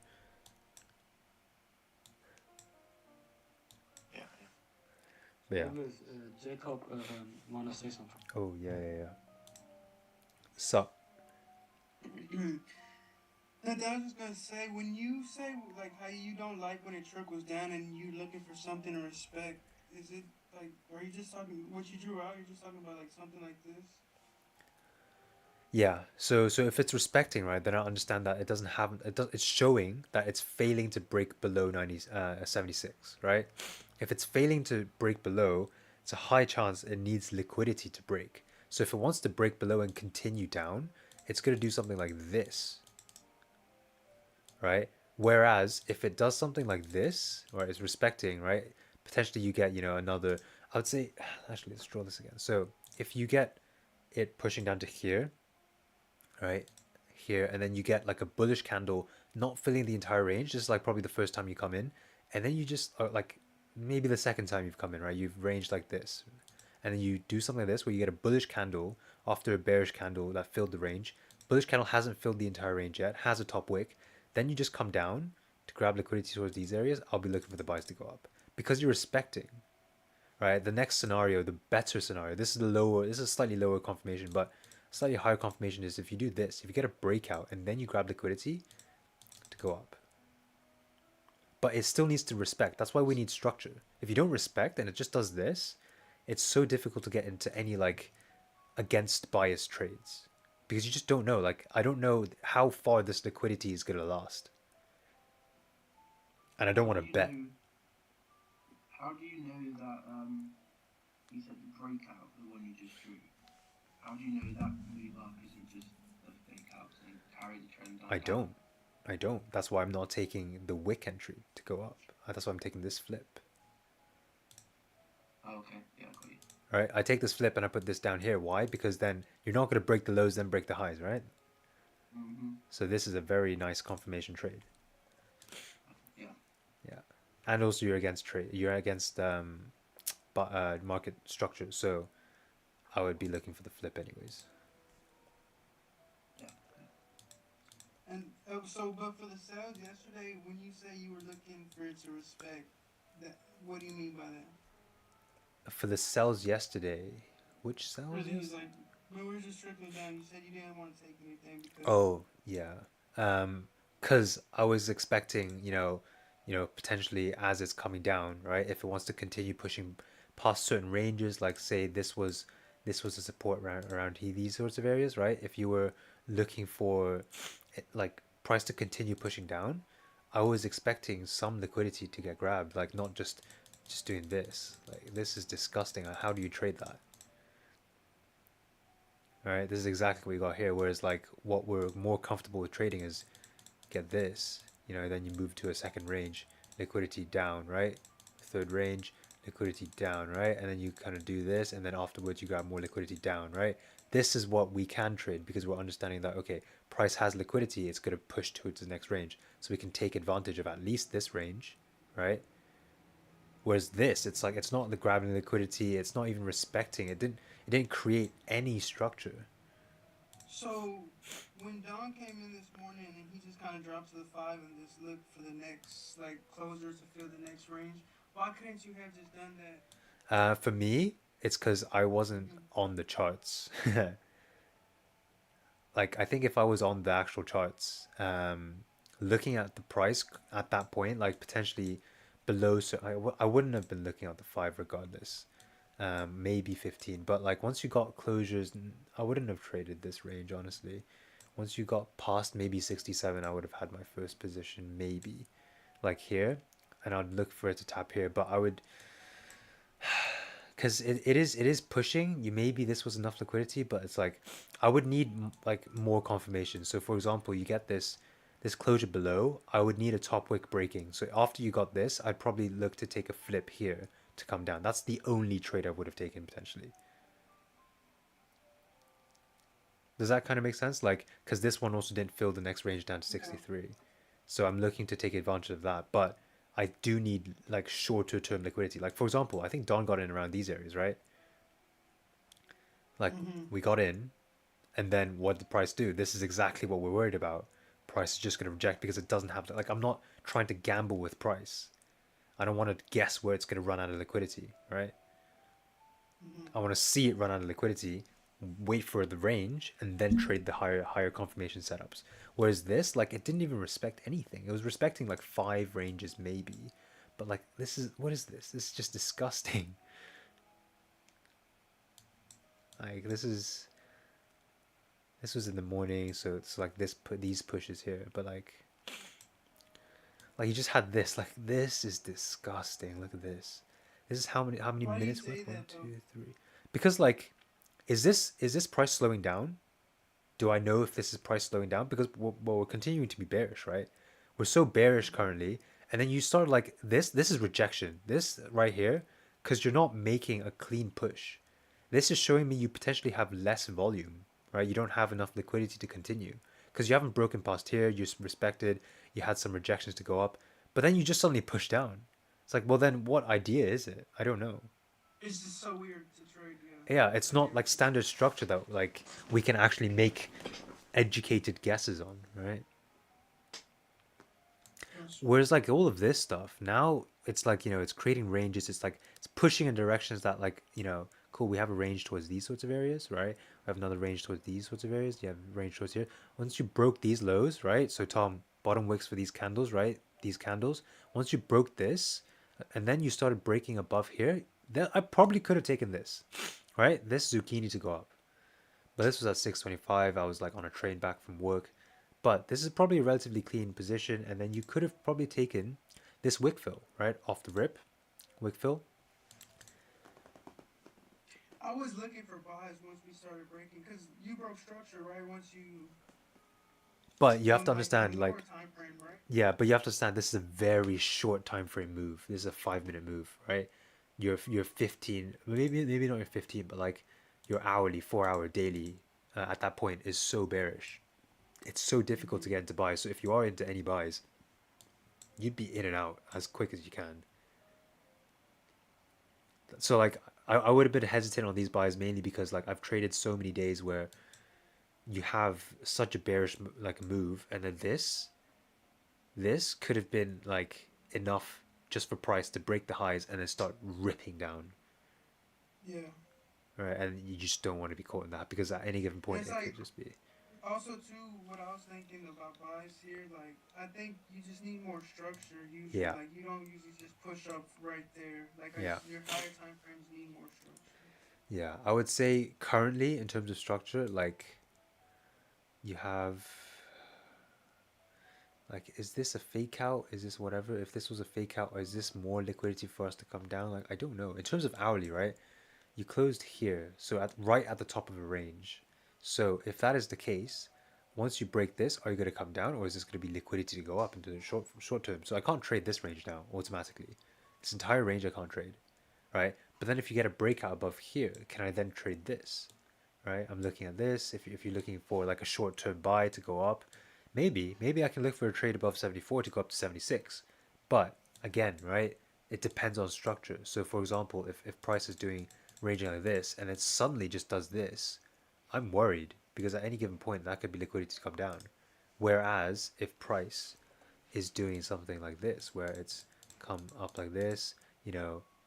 [SPEAKER 4] Yeah.
[SPEAKER 1] But yeah.
[SPEAKER 3] Jacob wanna say something.
[SPEAKER 1] Oh yeah. Sup?
[SPEAKER 5] I was just gonna say, when you say like how you don't like when it trickles down and you looking for something to respect, is it like, are you just talking what you drew out? You're just talking about like something like this?
[SPEAKER 1] Yeah. So if it's respecting, right, then I understand that it doesn't have it's showing that it's failing to break below 90 76, right? If it's failing to break below, it's a high chance it needs liquidity to break. So if it wants to break below and continue down, it's going to do something like this, right? Whereas if it does something like this, right, it's respecting, right? Potentially you get, another, I would say, actually, let's draw this again. So if you get it pushing down to here, right, here, and then you get like a bullish candle not filling the entire range, this is like probably the first time you come in, and then you just, or like maybe the second time you've come in, right, you've ranged like this, and then you do something like this where you get a bullish candle after a bearish candle that filled the range. Bullish candle hasn't filled the entire range yet, has a top wick. Then you just come down to grab liquidity towards these areas. I'll be looking for the buys to go up because you're respecting, right? The next scenario, the better scenario, this is the lower, this is a slightly lower confirmation, but slightly higher confirmation is if you do this, if you get a breakout and then you grab liquidity to go up. But it still needs to respect. That's why we need structure. If you don't respect and it just does this, it's so difficult to get into any like against bias trades because you just don't know. Like, I don't know how far this liquidity is going to last. And I don't
[SPEAKER 2] How
[SPEAKER 1] want
[SPEAKER 2] do
[SPEAKER 1] to
[SPEAKER 2] you
[SPEAKER 1] bet.
[SPEAKER 2] know? How do you know that? You said the breakout, the one you just drew. How do you know that move up isn't just a fake out and carry the trend
[SPEAKER 1] I
[SPEAKER 2] back out?
[SPEAKER 1] don't. I don't. That's why I'm not taking the wick entry to go up. That's why I'm taking this flip.
[SPEAKER 2] Oh, okay, yeah, got you.
[SPEAKER 1] Right? I take this flip and I put this down here. Why? Because then you're not going to break the lows, then break the highs, right?
[SPEAKER 2] Mhm.
[SPEAKER 1] So this is a very nice confirmation trade.
[SPEAKER 2] Yeah.
[SPEAKER 1] Yeah. And also you're against trade. You're against market structure. So I would be looking for the flip anyways.
[SPEAKER 2] Yeah.
[SPEAKER 5] And but for the sales yesterday, when you say you were looking for it to respect, that what do you mean by that?
[SPEAKER 1] For the sells yesterday, which sells
[SPEAKER 5] Because you was
[SPEAKER 1] yesterday?
[SPEAKER 5] like, when we were just trickling down, you said you didn't want to take anything because.
[SPEAKER 1] Oh yeah, because I was expecting, potentially as it's coming down, right? If it wants to continue pushing past certain ranges, like say this was a support around here, these sorts of areas, right? If you were looking for like price to continue pushing down, I was expecting some liquidity to get grabbed, like not just doing this. Like this is disgusting. How do you trade that? Right? This is exactly what we got here. Whereas like what we're more comfortable with trading is get this, then you move to a second range, liquidity down, right? Third range, liquidity down, right? And then you kind of do this, and then afterwards you grab more liquidity down, right? This is what we can trade because we're understanding that, okay, price has liquidity, it's going to push towards the next range. So we can take advantage of at least this range, right? Whereas this, it's like it's not the grabbing liquidity, it's not even respecting. It didn't create any structure.
[SPEAKER 5] So when Don came in this morning and he just kind of dropped to the five and just looked for the next like closer to fill the next range, why couldn't you have just done that?
[SPEAKER 1] For me, it's because I wasn't
[SPEAKER 5] Mm-hmm.
[SPEAKER 1] on the charts. Like I think if I was on the actual charts, looking at the price at that point, like potentially below, so I wouldn't have been looking at the five regardless. Maybe 15, but like once you got closures, I wouldn't have traded this range honestly. Once you got past maybe 67, I would have had my first position maybe like here, and I'd look for it to tap here, but I would because it is pushing you. Maybe this was enough liquidity, but it's like I would need like more confirmation. So for example, you get this closure below, I would need a top wick breaking. So after you got this, I'd probably look to take a flip here to come down. That's the only trade I would have taken potentially. Does that kind of make sense? Like, because this one also didn't fill the next range down to
[SPEAKER 5] Yeah.
[SPEAKER 1] 63. So I'm looking to take advantage of that. But I do need like shorter term liquidity. Like, for example, I think Don got in around these areas, right? Like,
[SPEAKER 5] Mm-hmm.
[SPEAKER 1] we got in, and then what did the price do? This is exactly what we're worried about. Price is just going to reject because it doesn't have, like, I'm not trying to gamble with price. I don't want to guess where it's going to run out of liquidity, right?
[SPEAKER 5] Mm-hmm.
[SPEAKER 1] I want to see it run out of liquidity, wait for the range, and then trade the higher confirmation setups. Whereas this, like, it didn't even respect anything. It was respecting like five ranges maybe, but like what is this? This is just disgusting. Like This was in the morning, so it's like this put these pushes here, but like you just had this. Like this is disgusting. Look at this. This is how many
[SPEAKER 5] Why do you
[SPEAKER 1] minutes
[SPEAKER 5] say
[SPEAKER 1] worth? One,
[SPEAKER 5] that though?
[SPEAKER 1] two, three. Because like, is this price slowing down? Do I know if this is price slowing down? Because we're continuing to be bearish, right? We're so bearish currently, and then you start like this. This is rejection. This right here, because you're not making a clean push. This is showing me you potentially have less volume, right? You don't have enough liquidity to continue because you haven't broken past here. You're respected. You had some rejections to go up, but then you just suddenly push down. It's like, well, then what idea is it? I don't know.
[SPEAKER 5] It's just so weird to trade.
[SPEAKER 1] Yeah,
[SPEAKER 5] Yeah,
[SPEAKER 1] it's
[SPEAKER 5] I
[SPEAKER 1] not
[SPEAKER 5] get
[SPEAKER 1] like
[SPEAKER 5] what you're saying.
[SPEAKER 1] standard structure that like we can actually make educated guesses on, right?
[SPEAKER 5] That's true.
[SPEAKER 1] Whereas like all of this stuff now, it's like it's creating ranges. It's like it's pushing in directions that like cool. We have a range towards these sorts of areas, right? We have another range towards these sorts of areas. You have a range towards here. Once you broke these lows, right? So Tom, bottom wicks for these candles, right? These candles. Once you broke this, and then you started breaking above here, then I probably could have taken this, right? This zucchini to go up. But this was at 6:25. I was like on a train back from work. But this is probably a relatively clean position, and then you could have probably taken this wick fill, right? Off the rip. Wick fill.
[SPEAKER 5] I was looking for buys once we started breaking because you broke structure right once you
[SPEAKER 1] But you have
[SPEAKER 5] on
[SPEAKER 1] to
[SPEAKER 5] like on
[SPEAKER 1] understand,
[SPEAKER 5] your
[SPEAKER 1] like,
[SPEAKER 5] time frame, right?
[SPEAKER 1] yeah, but you have to understand this is a very short time frame move. This is a 5 minute move, right? Your 15, maybe not your 15, but like your hourly, 4 hour daily at that point is so bearish. It's so difficult to
[SPEAKER 5] Mm-hmm.
[SPEAKER 1] get into buys. So if you are into any buys, you'd be in and out as quick as you can. So like I would have been hesitant on these buys mainly because like I've traded so many days where you have such a bearish like move, and then this could have been like enough just for price to break the highs and then start ripping down,
[SPEAKER 5] Yeah,
[SPEAKER 1] right? And you just don't want to be caught in that because at any given
[SPEAKER 5] and
[SPEAKER 1] point
[SPEAKER 5] it's
[SPEAKER 1] it could
[SPEAKER 5] like
[SPEAKER 1] just be
[SPEAKER 5] also too what I was thinking about buys here. Like I think you just need more structure usually.
[SPEAKER 1] yeah,
[SPEAKER 5] Like you don't usually just push up right there. Like
[SPEAKER 1] yeah,
[SPEAKER 5] your higher time frames need more structure.
[SPEAKER 1] yeah. I would say currently in terms of structure, like you have like, is this a fake out? Is this whatever? If this was a fake out, or is this more liquidity for us to come down? Like, I don't know. In terms of hourly, right? You closed here, so right at the top of a range. So if that is the case, once you break this, are you going to come down, or is this going to be liquidity to go up into the short term? So I can't trade this range now automatically. This entire range I can't trade, right? But then if you get a breakout above here, can I then trade this? Right? I'm looking at this. If you're looking for like a short term buy to go up, maybe I can look for a trade above 74 to go up to 76. But again, right? It depends on structure. So for example, if price is doing ranging like this and it suddenly just does this, I'm worried because at any given point that could be liquidity to come down. Whereas if price is doing something like this, where it's come up like this,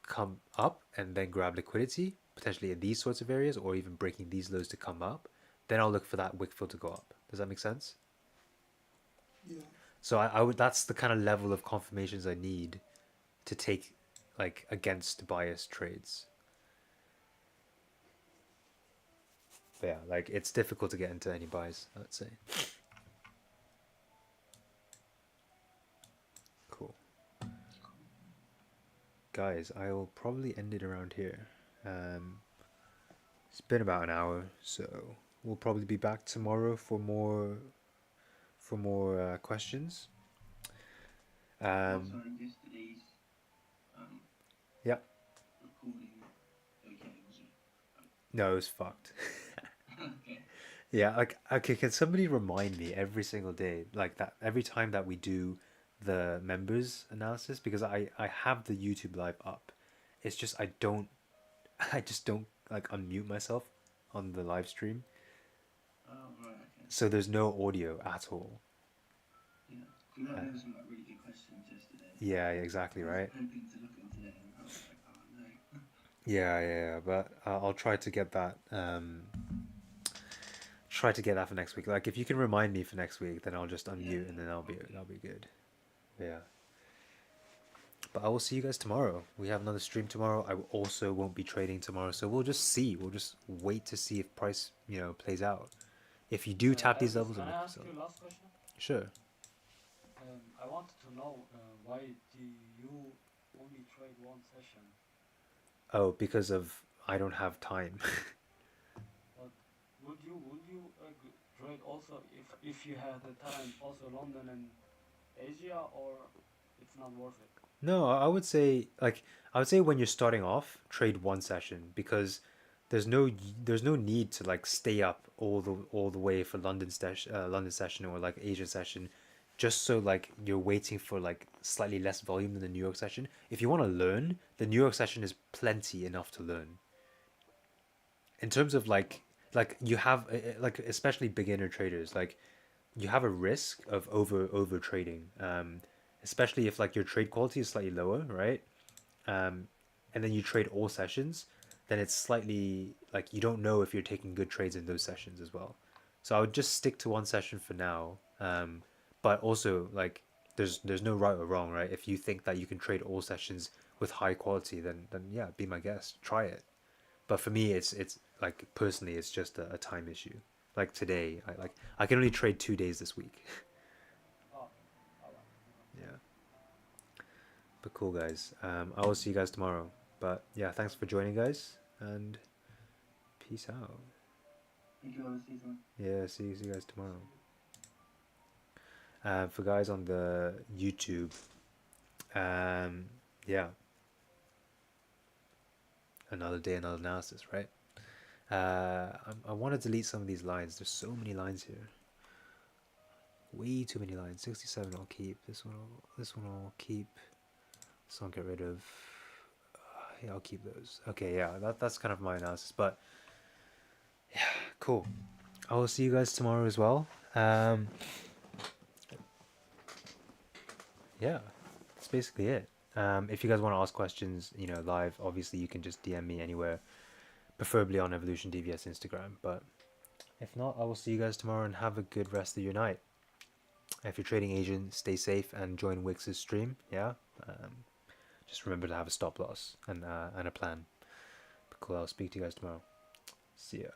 [SPEAKER 1] come up and then grab liquidity, potentially in these sorts of areas, or even breaking these lows to come up, then I'll look for that wick fill to go up. Does that make sense?
[SPEAKER 5] Yeah.
[SPEAKER 1] So I would that's the kind of level of confirmations I need to take like against bias trades. But yeah, like it's difficult to get into any buys, I'd say. Cool. Guys, I will probably end it around here. It's been about an hour, so we'll probably be back tomorrow for more questions.
[SPEAKER 2] What
[SPEAKER 1] Um,
[SPEAKER 2] time yesterday's um,
[SPEAKER 1] yeah.
[SPEAKER 2] recording? Okay, was it?
[SPEAKER 1] No, it was fucked.
[SPEAKER 2] Okay.
[SPEAKER 1] Yeah, like okay, can somebody remind me every single day, like that every time that we do the members analysis because I have the YouTube live up. It's just I don't I just don't like unmute myself on the live stream.
[SPEAKER 2] Oh, right, okay.
[SPEAKER 1] So there's no audio at all.
[SPEAKER 2] Yeah. There
[SPEAKER 1] Uh,
[SPEAKER 2] there were some like really good questions yesterday.
[SPEAKER 1] yeah, exactly,
[SPEAKER 2] I was
[SPEAKER 1] right?
[SPEAKER 2] hoping to look into it and I was like, oh no.
[SPEAKER 1] Yeah, yeah, yeah, but I'll try to get that try to get that for next week. Like if you can remind me for next week, then I'll just
[SPEAKER 2] Yeah,
[SPEAKER 1] unmute and
[SPEAKER 2] yeah,
[SPEAKER 1] then
[SPEAKER 2] okay.
[SPEAKER 1] that'll be good. Yeah. But I will see you guys tomorrow. We have another stream tomorrow. I also won't be trading tomorrow, so we'll just see. We'll just wait to see if price, plays out. if you do tap these
[SPEAKER 3] Elvis,
[SPEAKER 1] levels,
[SPEAKER 3] can
[SPEAKER 1] then
[SPEAKER 3] I
[SPEAKER 1] look for
[SPEAKER 3] ask you
[SPEAKER 1] selling.
[SPEAKER 3] last question?
[SPEAKER 1] Sure.
[SPEAKER 3] I wanted to know why do you only trade one session?
[SPEAKER 1] Oh, because of I don't have time.
[SPEAKER 3] But would you trade also if you had the time also London and Asia, or it's not worth it?
[SPEAKER 1] No, I would say like I would say when you're starting off, trade one session because there's no there's no need to like stay up all the way for London session or like Asia session, just so like you're waiting for like slightly less volume than the New York session. If you want to learn, the New York session is plenty enough to learn. In terms of like you have like especially beginner traders like you have a risk of over trading, especially if like your trade quality is slightly lower, right? And then you trade all sessions, then it's slightly like you don't know if you're taking good trades in those sessions as well. So I would just stick to one session for now. But also like there's no right or wrong, right? If you think that you can trade all sessions with high quality, then yeah, be my guest, try it. But for me, it's like personally, it's just a time issue. Like today, I can only trade 2 days this week.
[SPEAKER 3] Oh, alright. Okay.
[SPEAKER 1] Yeah, but cool guys. I will see you guys tomorrow. But yeah, thanks for joining, guys, and peace out.
[SPEAKER 2] Thank you, overseas, man.
[SPEAKER 1] Yeah, see you guys tomorrow.
[SPEAKER 3] See you.
[SPEAKER 1] For guys on the YouTube, um, yeah, another day, another analysis, right? I want to delete some of these lines. There's so many lines here. Way too many lines. 67 I'll keep. This one I'll keep. This one I'll get rid of. Yeah, I'll keep those. Okay, yeah, that's kind of my analysis. But yeah, cool. I will see you guys tomorrow as well. Yeah, that's basically it. If you guys want to ask questions, live, obviously you can just DM me anywhere, preferably on EvolutionDVS Instagram. But if not, I will see you guys tomorrow and have a good rest of your night. If you're trading Asian, stay safe and join Wix's stream. Yeah. Um, just remember to have a stop loss and a plan. But cool. I'll speak to you guys tomorrow. See ya.